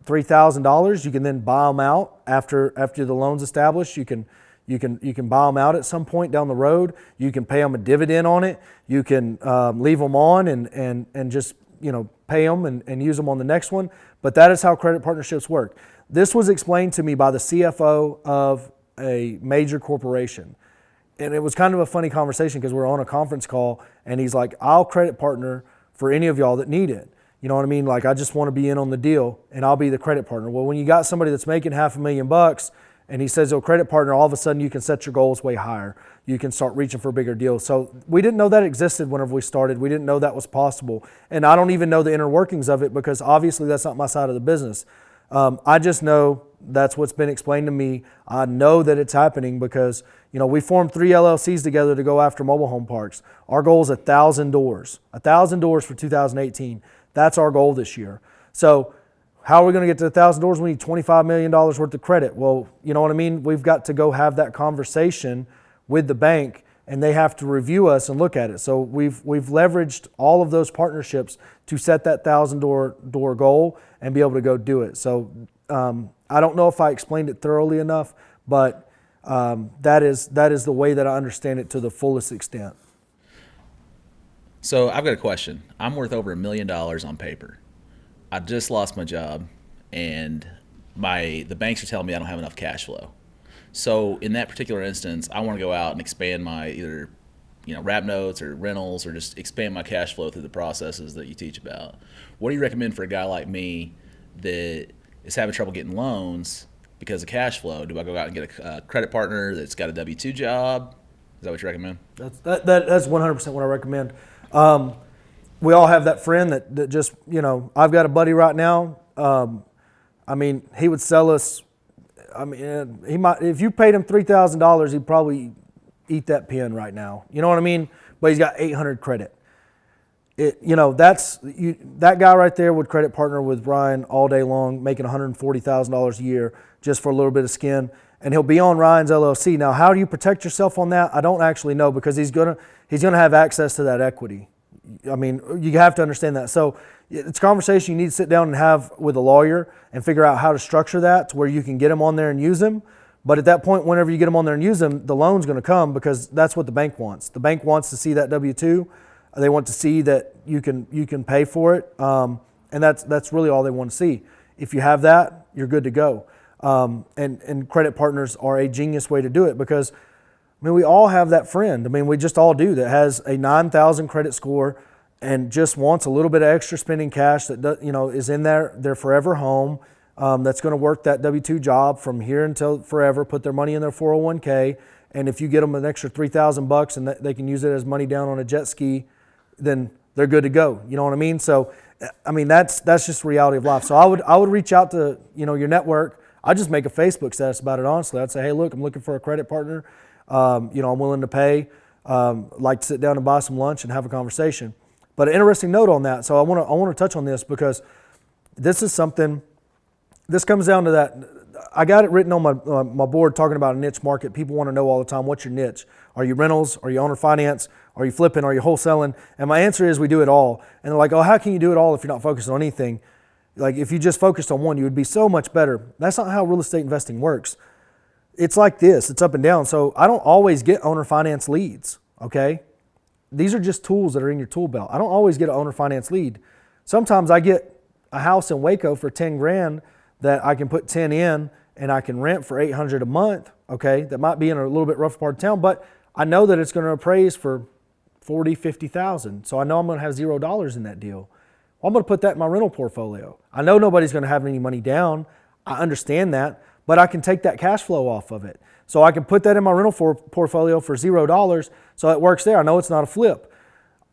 $3,000, you can then buy them out after the loan's established. You can buy them out at some point down the road. You can pay them a dividend on it. You can leave them on and just pay them and use them on the next one. But that is how credit partnerships work. This was explained to me by the CFO of a major corporation. And it was kind of a funny conversation because we were on a conference call and he's like, I'll credit partner for any of y'all that need it. You know what I mean? Like, I just want to be in on the deal and I'll be the credit partner. Well, when you got somebody that's making $500,000 and he says, oh, credit partner, all of a sudden you can set your goals way higher. You can start reaching for bigger deals. So we didn't know that existed whenever we started. We didn't know that was possible. And I don't even know the inner workings of it because obviously that's not my side of the business. I just know that's what's been explained to me. I know that it's happening because, we formed 3 LLCs together to go after mobile home parks. Our goal is 1,000 doors. 1,000 doors for 2018. That's our goal this year. So how are we going to get to 1,000 doors? We need $25 million worth of credit. Well, you know what I mean? We've got to go have that conversation with the bank and they have to review us and look at it. So we've leveraged all of those partnerships to set that 1,000 door goal and be able to go do it. So I don't know if I explained it thoroughly enough, but that is the way that I understand it to the fullest extent. So I've got a question. I'm worth over $1 million on paper. I just lost my job, and the banks are telling me I don't have enough cash flow. So in that particular instance, I want to go out and expand my either wrap notes or rentals or just expand my cash flow through the processes that you teach about. What do you recommend for a guy like me that is having trouble getting loans because of cash flow? Do I go out and get a credit partner that's got a W-2 job? Is that what you recommend? That's 100% what I recommend. We all have that friend that just, I've got a buddy right now. He would sell us. He might, if you paid him $3,000, he'd probably eat that pen right now. You know what I mean? But he's got 800 credit. That guy right there would credit partner with Ryan all day long, making $140,000 a year just for a little bit of skin. And he'll be on Ryan's LLC. Now, how do you protect yourself on that? I don't actually know because he's gonna have access to that equity. You have to understand that. So it's a conversation you need to sit down and have with a lawyer and figure out how to structure that to where you can get him on there and use him. But at that point, whenever you get him on there and use him, the loan's going to come because that's what the bank wants. The bank wants to see that W-2. They want to see that you can pay for it, and that's really all they want to see. If you have that, you're good to go. And credit partners are a genius way to do it because we all have that friend. We just all do that has a 9,000 credit score and just wants a little bit of extra spending cash that is in their forever home. That's going to work that W-2 job from here until forever. Put their money in their 401k, and if you get them an extra $3,000 and they can use it as money down on a jet ski, then they're good to go. You know what I mean? So, that's just the reality of life. So I would reach out to your network. I'd just make a Facebook status about it. Honestly, I'd say, hey, look, I'm looking for a credit partner. I'm willing to pay. Like to sit down and buy some lunch and have a conversation. But an interesting note on that. So I want to touch on this because this is something. This comes down to that. I got it written on my board talking about a niche market. People want to know all the time, what's your niche? Are you rentals? Are you owner finance? Are you flipping? Are you wholesaling? And my answer is we do it all. And they're like, oh, how can you do it all if you're not focused on anything? Like if you just focused on one, you would be so much better. That's not how real estate investing works. It's like this. It's up and down. So I don't always get owner finance leads, okay? These are just tools that are in your tool belt. I don't always get an owner finance lead. Sometimes I get a house in Waco for 10 grand that I can put 10 in and I can rent for $800 a month, okay? That might be in a little bit rough part of town, but I know that it's going to appraise for 40, 50,000. So I know I'm going to have $0 in that deal. Well, I'm going to put that in my rental portfolio. I know nobody's going to have any money down. I understand that, but I can take that cash flow off of it. So I can put that in my rental portfolio for $0. So it works there. I know it's not a flip.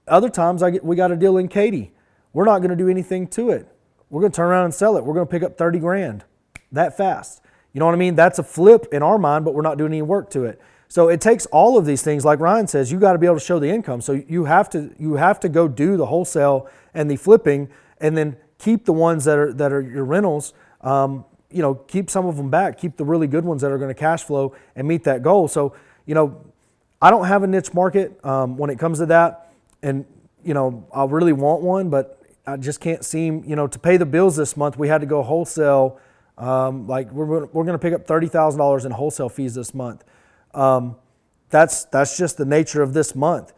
Other times we got a deal in Katy. We're not going to do anything to it. We're going to turn around and sell it. We're going to pick up 30 grand that fast. You know what I mean? That's a flip in our mind, but we're not doing any work to it. So it takes all of these things, like Ryan says, you got to be able to show the income. So you have to go do the wholesale and the flipping, and then keep the ones that are your rentals. Keep some of them back. Keep the really good ones that are going to cash flow and meet that goal. So I don't have a niche market when it comes to that, and I really want one, but I just can't seem to pay the bills this month. We had to go wholesale. We're going to pick up $30,000 in wholesale fees this month. That's just the nature of this month.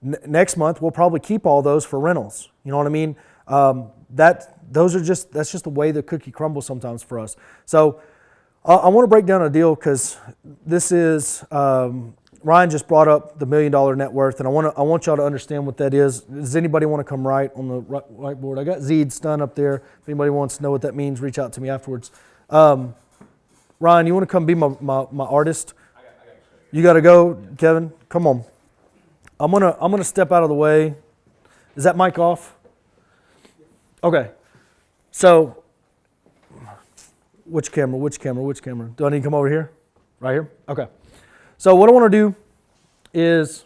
Next month we'll probably keep all those for rentals. You know what I mean? That's just the way the cookie crumbles sometimes for us. So I want to break down a deal, because this is Ryan just brought up the $1 million net worth, and I want y'all to understand what that is. Does anybody want to come right on the whiteboard? I got Zeed's done up there. If anybody wants to know what that means, reach out to me afterwards. Ryan, you want to come be my artist? You got to go, Kevin. Come on. I'm gonna step out of the way. Is that mic off? Okay. So, which camera? Do I need to come over here? Right here? Okay. So what I want to do is,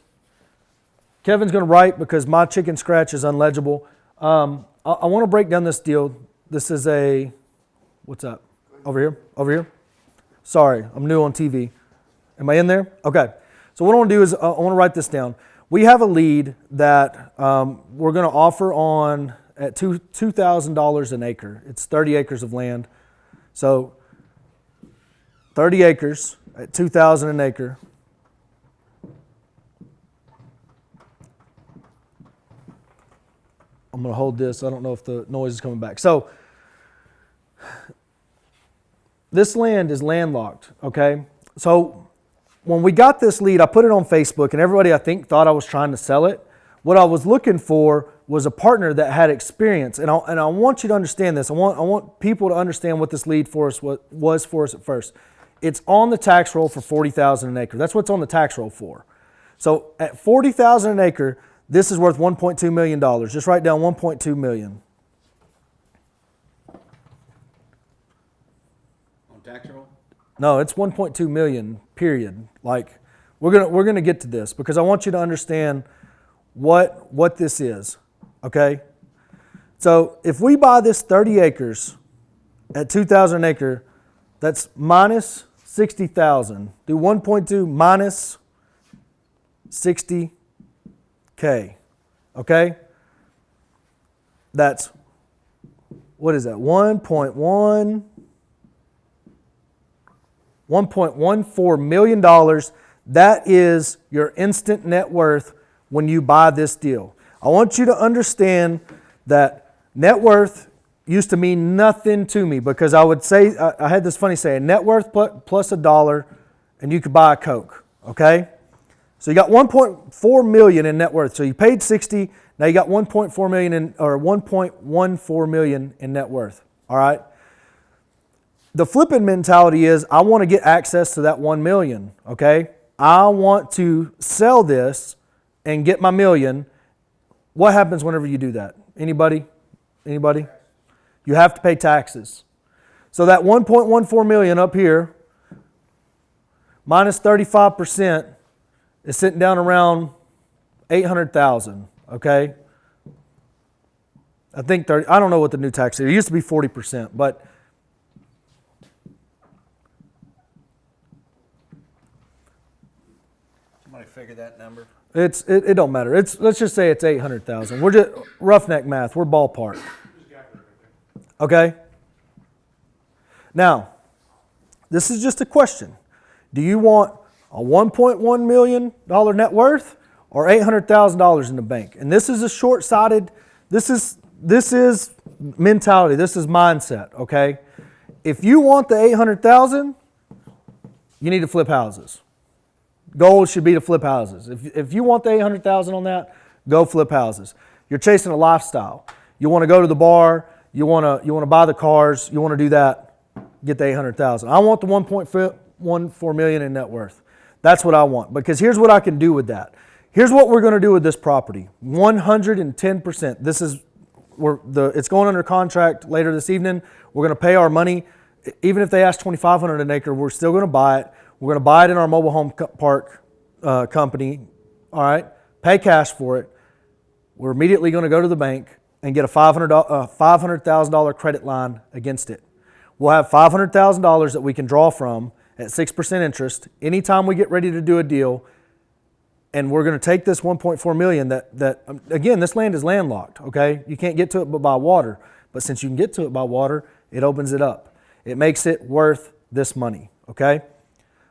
Kevin's going to write because my chicken scratch is unlegible. I want to break down this deal. This is what's up? Over here? Sorry, I'm new on TV. Am I in there? Okay. So what I want to do is I want to write this down. We have a lead that we're going to offer on at $2,000 an acre. It's 30 acres of land. So 30 acres at $2,000 an acre. I'm going to hold this. I don't know if the noise is coming back. So this land is landlocked, okay? So when we got this lead, I put it on Facebook, and everybody, I think, thought I was trying to sell it. What I was looking for was a partner that had experience, and I want you to understand this. I want people to understand what this lead for us was for us at first. It's on the tax roll for $40,000 an acre. That's what's on the tax roll for. So at $40,000 an acre, this is worth $1.2 million. Just write down $1.2 million. On tax roll? No, it's $1.2 million, period. Like, we're gonna get to this, because I want you to understand what this is, okay? So if we buy this 30 acres at $2,000 an acre, that's minus 60,000. Do 1.2 minus 60K, okay? That's, what is that, $1.14 million. That is your instant net worth when you buy this deal. I want you to understand that net worth used to mean nothing to me, because I would say, I had this funny saying, net worth plus $1 and you could buy a Coke, okay? So you got 1.4 million in net worth. So you paid 60, now you got 1.4 million or 1.14 million in net worth, all right? The flipping mentality is, I want to get access to that 1 million, okay? I want to sell this and get my million. What happens whenever you do that? Anybody? You have to pay taxes. So that 1.14 million up here, minus 35%, is sitting down around 800,000, okay? I think 30, I don't know what the new tax is. It used to be 40%, but Somebody figure that number. it don't matter. Let's just say it's 800,000. We're just roughneck math. We're ballpark. Okay? Now, this is just a question. Do you want a $1.1 million net worth or $800,000 in the bank? And this is a short-sighted, this is mentality, this is mindset, okay? If you want the $800,000, you need to flip houses. Goal should be to flip houses. If you want the 800,000 on that, go flip houses. You're chasing a lifestyle. You want to go to the bar. You want to buy the cars. You want to do that. Get the 800,000. I want the 1.14 million in net worth. That's what I want, because here's what I can do with that. Here's what we're going to do with this property. 110%. It's going under contract later this evening. We're going to pay our money. Even if they ask $2,500 an acre, we're still going to buy it. We're going to buy it in our mobile home park company. All right, pay cash for it. We're immediately going to go to the bank and get a $500,000 credit line against it. We'll have $500,000 that we can draw from at 6% interest anytime we get ready to do a deal. And we're going to take this 1.4 million that again, this land is landlocked, okay? You can't get to it but by water. But since you can get to it by water, it opens it up. It makes it worth this money, okay?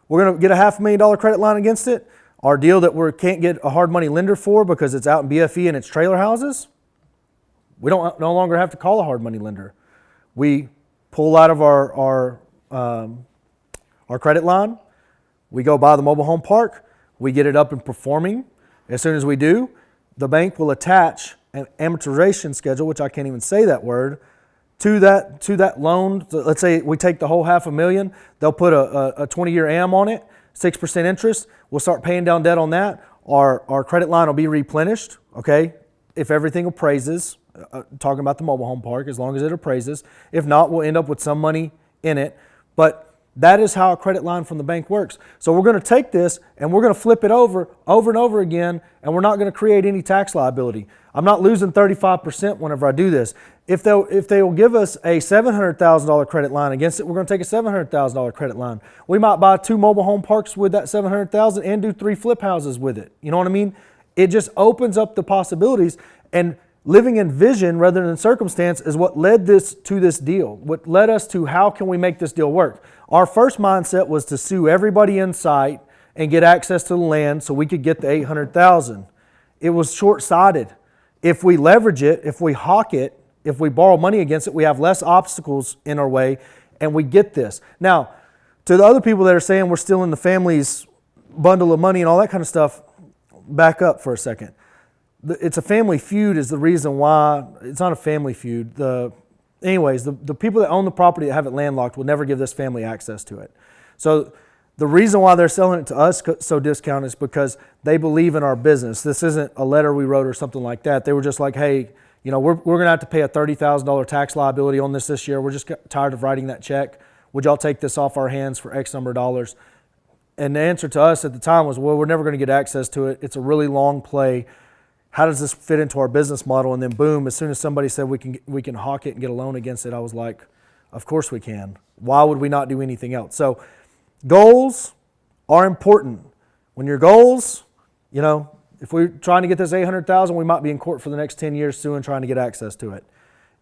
We're going to get a $500,000 credit line against it. Our deal that we can't get a hard money lender for because it's out in BFE and it's trailer houses, we no longer have to call a hard money lender. We pull out of our credit line. We go buy the mobile home park. We get it up and performing. As soon as we do, the bank will attach an amortization schedule, which I can't even say that word, to that loan. So let's say we take the whole $500,000. They'll put a 20-year AM on it, 6% interest. We'll start paying down debt on that. Our credit line will be replenished, okay, if everything appraises, talking about the mobile home park, as long as it appraises. If not, we'll end up with some money in it. But that is how a credit line from the bank works. So we're going to take this and we're going to flip it over and over again, and we're not going to create any tax liability. I'm not losing 35% whenever I do this. If they will give us a $700,000 credit line against it, we're going to take a $700,000 credit line. We might buy 2 mobile home parks with that $700,000 and do 3 flip houses with it. You know what I mean? It just opens up the possibilities, and living in vision rather than circumstance is what led this to this deal. What led us to how can we make this deal work? Our first mindset was to sue everybody in sight and get access to the land so we could get the $800,000. It was short-sighted. If we leverage it, if we hawk it, if we borrow money against it, we have less obstacles in our way, and we get this. Now, to the other people that are saying we're stealing the family's bundle of money and all that kind of stuff, back up for a second. It's a family feud is the reason why. It's not a family feud. Anyways, the people that own the property that have it landlocked will never give this family access to it. So the reason why they're selling it to us so discounted is because they believe in our business. This isn't a letter we wrote or something like that. They were just like, hey, you know, we're going to have to pay a $30,000 tax liability on this year. We're just tired of writing that check. Would y'all take this off our hands for X number of dollars? And the answer to us at the time was, well, we're never going to get access to it. It's a really long play. How does this fit into our business model? And then boom, as soon as somebody said we can hawk it and get a loan against it, I was like, of course we can. Why would we not do anything else? So goals are important. When your goals, you know, if we're trying to get this 800,000, we might be in court for the next 10 years suing trying to get access to it.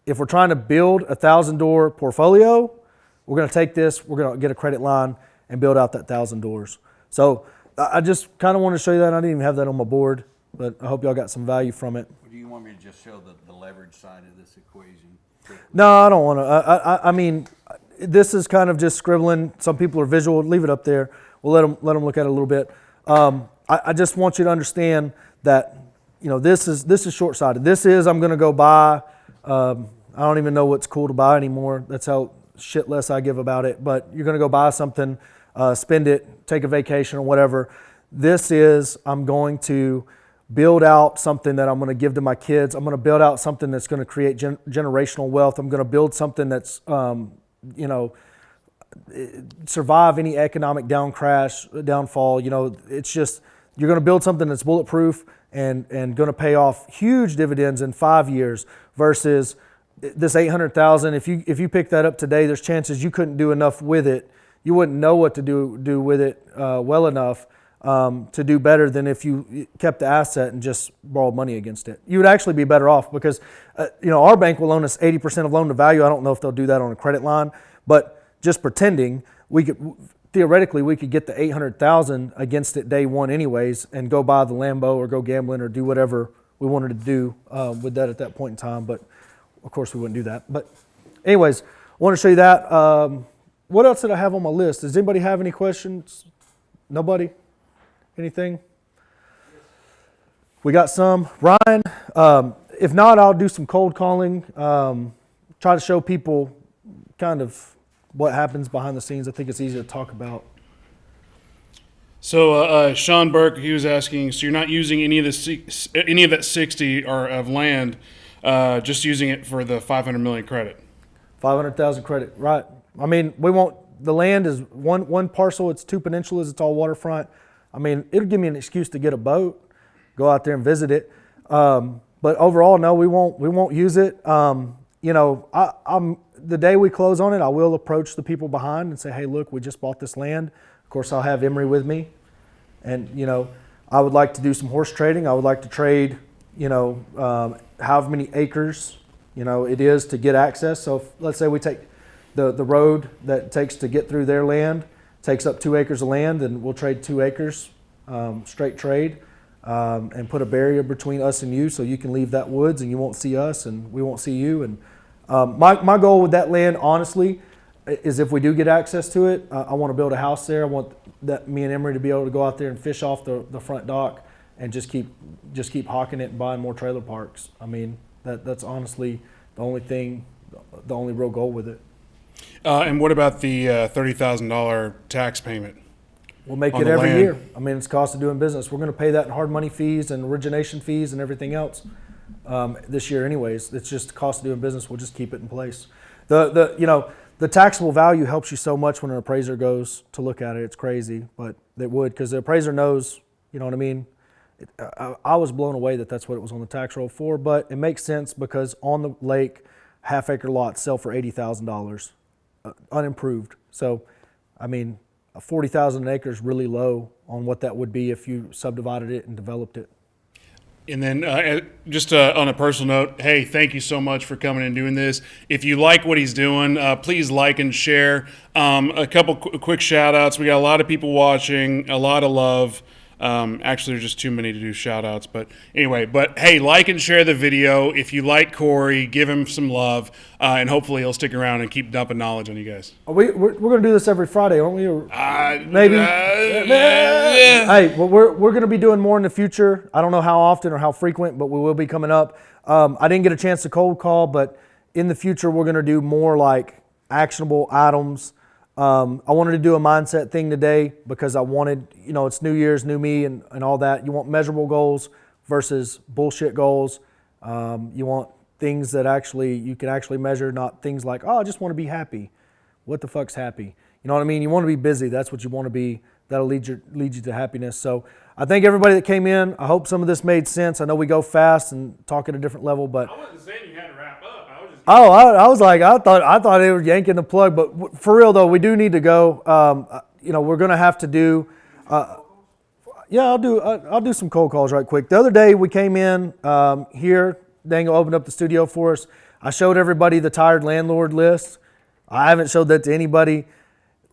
If we're trying to build a 1,000-door portfolio, we're going to take this, we're going to get a credit line and build out that 1,000 doors. So I just kind of want to show you that. I didn't even have that on my board, but I hope y'all got some value from it. Do you want me to just show the leverage side of this equation? No, I don't want to. I mean, this is kind of just scribbling. Some people are visual. Leave it up there. We'll let them look at it a little bit. I just want you to understand that, you know, this is short-sighted. This is I'm going to go buy. I don't even know what's cool to buy anymore. That's how shit less I give about it. But you're going to go buy something, spend it, take a vacation or whatever. This is I'm going to build out something that I'm going to give to my kids. I'm going to build out something that's going to create generational wealth. I'm going to build something that's, you know, survive any economic downfall. You know, it's just, you're going to build something that's bulletproof and going to pay off huge dividends in 5 years versus this 800,000. If you pick that up today, there's chances you couldn't do enough with it. You wouldn't know what to do with it well enough to do better than if you kept the asset and just borrowed money against it. You would actually be better off because, you know, our bank will loan us 80% of loan to value. I don't know if they'll do that on a credit line, but just pretending theoretically we could get the 800,000 against it day one anyways and go buy the Lambo or go gambling or do whatever we wanted to do with that at that point in time. But of course we wouldn't do that. But anyways, I want to show you that. What else did I have on my list? Does anybody have any questions? Nobody? Anything? We got some. Ryan, if not, I'll do some cold calling. Try to show people kind of what happens behind the scenes. I think it's easy to talk about. So Sean Burke, he was asking, so you're not using any of that 60 or of land, just using it for the 500 million credit. 500,000 credit, right? I mean, we won't. The land is one parcel. It's 2 peninsulas. It's all waterfront. I mean, it'll give me an excuse to get a boat, go out there and visit it. But overall, no, we won't use it. You know, I'm the day we close on it, I will approach the people behind and say, hey, look, we just bought this land. Of course, I'll have Emery with me, and you know, I would like to do some horse trading. I would like to trade, you know, however many acres, you know, it is to get access. So if, let's say we take the road that it takes to get through their land, takes up 2 acres of land, and we'll trade 2 acres, straight trade, and put a barrier between us and you, so you can leave that woods and you won't see us and we won't see you. And my goal with that land, honestly, is if we do get access to it, I want to build a house there. I want that me and Emery to be able to go out there and fish off the front dock and just keep hawking it and buying more trailer parks. I mean, that's honestly the only real goal with it. And what about the $30,000 tax payment? We'll make On it the every land. year. I mean, it's cost of doing business. We're going to pay that in hard money fees and origination fees and everything else this year anyways. It's just the cost of doing business. We'll just keep it in place. The taxable value helps you so much when an appraiser goes to look at it. It's crazy, but it would, because the appraiser knows, you know what I mean? I was blown away that that's what it was on the tax roll for, but it makes sense because on the lake, half-acre lots sell for $80,000, unimproved. So, I mean, 40,000 an acre is really low on what that would be if you subdivided it and developed it. And then just on a personal note, hey, thank you so much for coming and doing this. If you like what he's doing, please like and share. A couple quick shout outs. We got a lot of people watching, a lot of love. Actually, there's just too many to do shout outs. But anyway, hey, like and share the video. If you like Corey, give him some love. And hopefully he'll stick around and keep dumping knowledge on you guys. We're going to do this every Friday, aren't we? Or maybe. Yeah. Hey, well, we're going to be doing more in the future. I don't know how often or how frequent, but we will be coming up. I didn't get a chance to cold call, but in the future, we're going to do more like actionable items. I wanted to do a mindset thing today because I wanted, you know, it's New Year's, new me and all that. You want measurable goals versus bullshit goals. You want things that you can actually measure, not things like, oh, I just want to be happy. What the fuck's happy? You know what I mean? You want to be busy. That's what you want to be. That'll lead you to happiness. So I thank everybody that came in. I hope some of this made sense. I know we go fast and talk at a different level, but I wasn't saying you had to wrap up. I was just I was like, I thought they were yanking the plug, but for real though, we do need to go. You know, we're gonna have to do. Yeah, I'll do some cold calls right quick. The other day we came in here. Dango opened up the studio for us. I showed everybody the tired landlord list. I haven't showed that to anybody.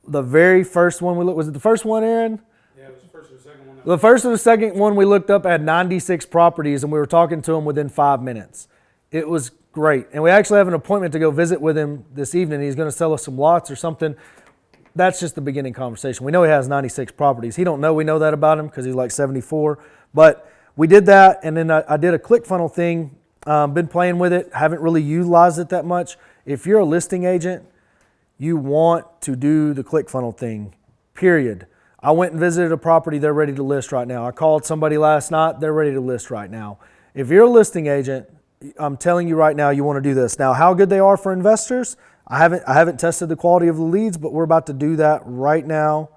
The very first one we looked, was it the first one, Aaron? Yeah, it was the first or the second one. The first and the second one we looked up had 96 properties, and we were talking to them within 5 minutes. It was great. And we actually have an appointment to go visit with him this evening. He's going to sell us some lots or something. That's just the beginning conversation. We know he has 96 properties. He don't know we know that about him because he's like 74. But we did that, and then I did a ClickFunnels thing. Been playing with it. Haven't really utilized it that much. If you're a listing agent, you want to do the ClickFunnels thing, period. I went and visited a property. They're ready to list right now. I called somebody last night. They're ready to list right now. If you're a listing agent, I'm telling you right now, you want to do this. Now, how good they are for investors, I haven't tested the quality of the leads, but we're about to do that right now.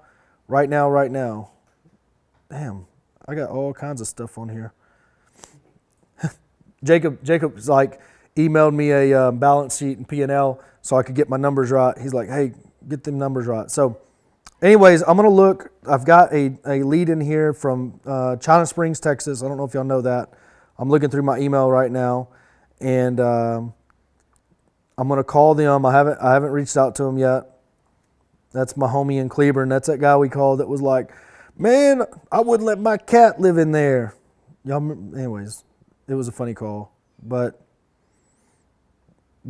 Damn, I got all kinds of stuff on here. Jacob's like emailed me a balance sheet and P&L so I could get my numbers right. He's like, hey, get them numbers right. So anyways, I'm going to look. I've got a lead in here from China Springs, Texas. I don't know if y'all know that. I'm looking through my email right now, and I'm going to call them. I haven't reached out to them yet. That's my homie in Cleburne. That's that guy we called that was like, man, I wouldn't let my cat live in there. Anyways, it was a funny call. But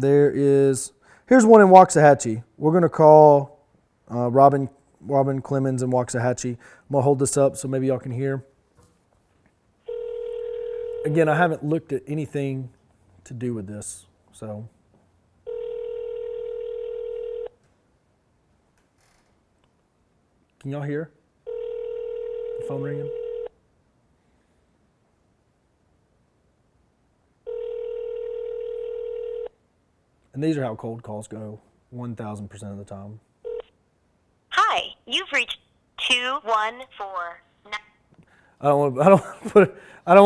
here's one in Waxahachie. We're going to call Robin Robin Clemens in Waxahachie. I'm gonna hold this up so maybe y'all can hear. Again, I haven't looked at anything to do with this, so. Can y'all hear the phone ringing? And these are how cold calls go, 1,000% of the time. Hi, you've reached 214. I don't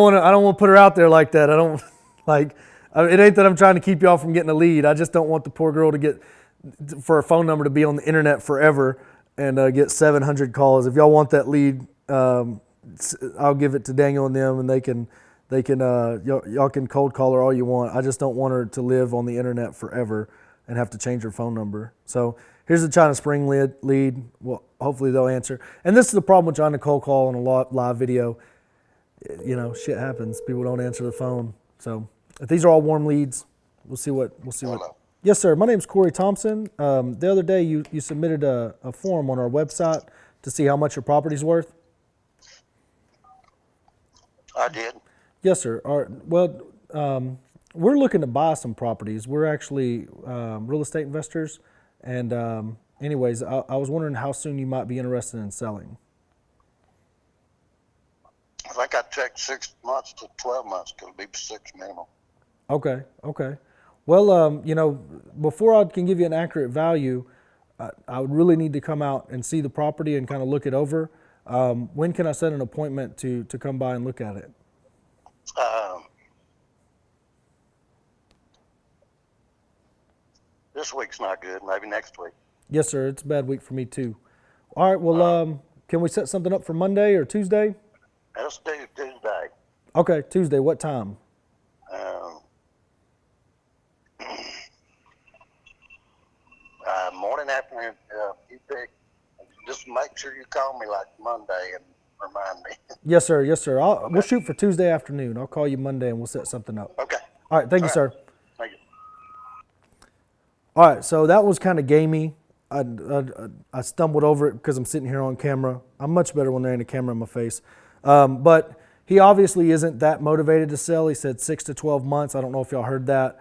want to put her out there like that. I don't like. It ain't that I'm trying to keep y'all from getting a lead. I just don't want the poor girl to get for a phone number to be on the internet forever and get 700 calls. If y'all want that lead, I'll give it to Daniel and them, and they can y'all can cold call her all you want. I just don't want her to live on the internet forever and have to change her phone number. So here's the China Spring lead. Well, hopefully they'll answer. And this is the problem with trying to cold call on a live video. You know, shit happens. People don't answer the phone. So if these are all warm leads, we'll see what. Hello. Yes, sir. My name's Corey Thompson. The other day you submitted a form on our website to see how much your property's worth. I did. Yes, sir. We're looking to buy some properties. We're actually real estate investors. And anyways, I was wondering how soon you might be interested in selling. I think I checked 6 months to 12 months. It'll be 6 minimum. Okay. Well, before I can give you an accurate value, I would really need to come out and see the property and kind of look it over. When can I set an appointment to come by and look at it? This week's not good. Maybe next week. Yes, sir. It's a bad week for me too. All right. Well, can we set something up for Monday or Tuesday? Let's do Tuesday. Okay, Tuesday. What time? Morning, afternoon. You pick. Just make sure you call me like Monday and remind me. Yes, sir. We'll shoot for Tuesday afternoon. I'll call you Monday and we'll set something up. Okay. All right. Thank you, sir. Thank you. All right, so that was kind of gamey. I stumbled over it because I'm sitting here on camera. I'm much better when there ain't a camera in my face. But he obviously isn't that motivated to sell. He said 6 to 12 months. I don't know if y'all heard that.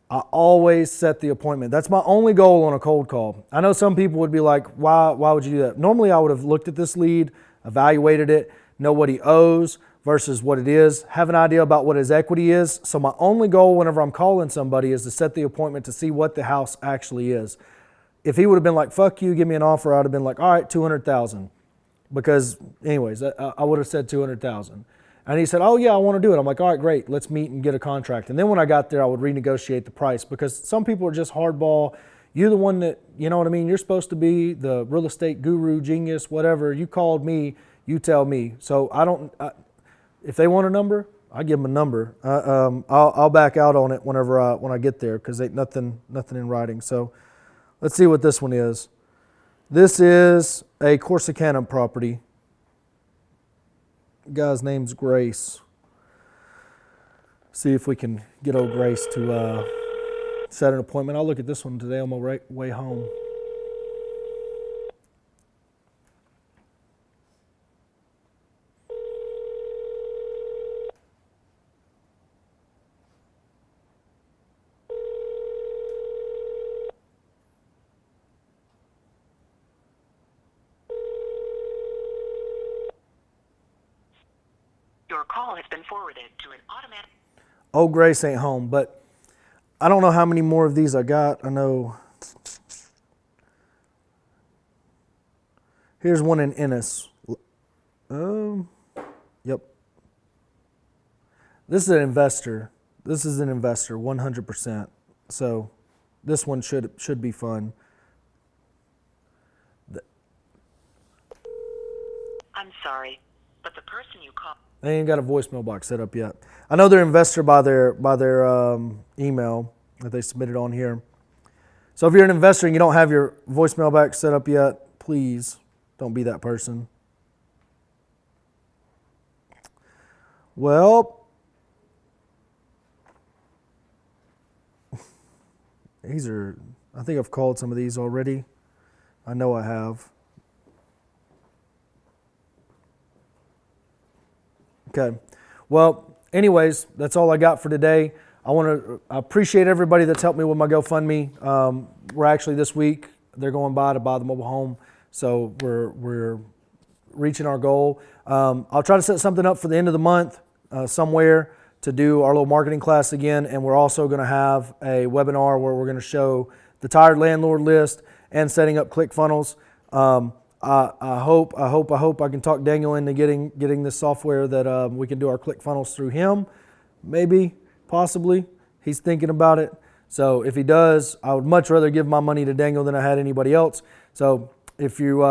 I always set the appointment. That's my only goal on a cold call. I know some people would be like, why would you do that? Normally I would have looked at this lead, evaluated it, know what he owes versus what it is, have an idea about what his equity is. So my only goal whenever I'm calling somebody is to set the appointment to see what the house actually is. If he would have been like, fuck you, give me an offer, I'd have been like, all right, 200,000. Because anyways, I would have said 200,000. And he said, oh yeah, I want to do it. I'm like, all right, great, let's meet and get a contract. And then when I got there, I would renegotiate the price because some people are just hardball. You're the one that, you know what I mean? You're supposed to be the real estate guru, genius, whatever. You called me, you tell me. So if they want a number, I give them a number. I'll back out on it when I get there because ain't nothing in writing. So let's see what this one is. This is a Corsicana property. Guy's name's Grace. See if we can get old Grace to set an appointment. I'll look at this one today on my way home. Your call has been forwarded to an automatic. Old Grace ain't home, but I don't know how many more of these I got. I know. Here's one in Ennis. Yep. This is an investor. 100%. So this one should be fun. I'm sorry, but the person you called. They ain't got a voicemail box set up yet. I know they're investor by their email that they submitted on here. So if you're an investor and you don't have your voicemail box set up yet, please don't be that person. Well, I think I've called some of these already. I know I have. Okay. Well, anyways, that's all I got for today. I appreciate everybody that's helped me with my GoFundMe. We're actually this week, they're going by to buy the mobile home. So we're reaching our goal. I'll try to set something up for the end of the month somewhere to do our little marketing class again. And we're also going to have a webinar where we're going to show the tired landlord list and setting up ClickFunnels. I hope I can talk Daniel into getting this software that we can do our ClickFunnels through him. Maybe, possibly. He's thinking about it. So if he does, I would much rather give my money to Daniel than I had anybody else. So if you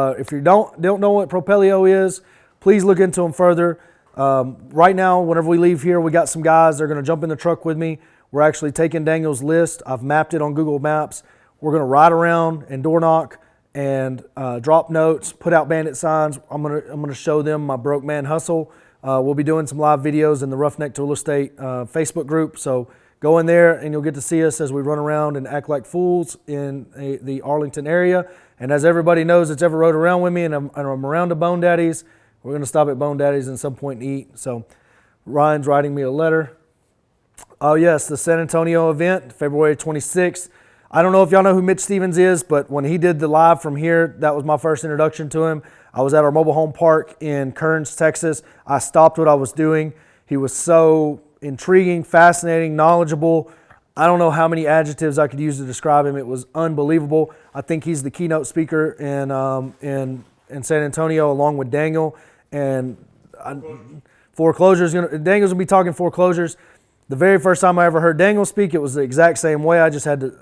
don't know what Propelio is, please look into them further. Right now, whenever we leave here, we got some guys. They're going to jump in the truck with me. We're actually taking Daniel's list. I've mapped it on Google Maps. We're going to ride around and door knock and drop notes, put out bandit signs. I'm gonna show them my broke man hustle. We'll be doing some live videos in the Roughneck Real Estate Facebook group. So go in there and you'll get to see us as we run around and act like fools in the Arlington area. And as everybody knows that's ever rode around with me and I'm around to Bone Daddies, we're gonna stop at Bone Daddies at some point and eat. So Ryan's writing me a letter. Oh yes, the San Antonio event, February 26th. I don't know if y'all know who Mitch Stevens is, but when he did the live from here, that was my first introduction to him. I was at our mobile home park in Kearns, Texas. I stopped what I was doing. He was so intriguing, fascinating, knowledgeable. I don't know how many adjectives I could use to describe him. It was unbelievable. I think he's the keynote speaker in San Antonio along with Daniel. And foreclosures, Daniel's gonna be talking foreclosures. The very first time I ever heard Daniel speak, it was the exact same way. I just had to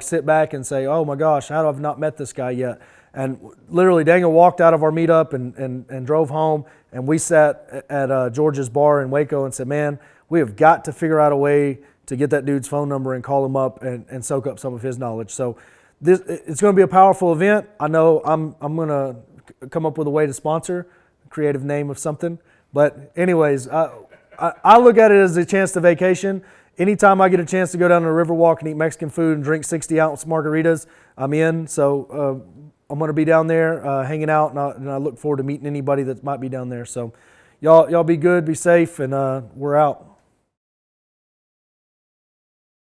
sit back and say, oh my gosh, how have I not met this guy yet? And literally Daniel walked out of our meetup and drove home, and we sat at George's bar in Waco and said, man, we have got to figure out a way to get that dude's phone number and call him up and soak up some of his knowledge. So it's going to be a powerful event. I know I'm going to come up with a way to sponsor, a creative name of something. But anyways, I look at it as a chance to vacation. Anytime I get a chance to go down to the Riverwalk and eat Mexican food and drink 60-ounce margaritas, I'm in. So I'm going to be down there hanging out, and I look forward to meeting anybody that might be down there. So y'all be good, be safe, and we're out.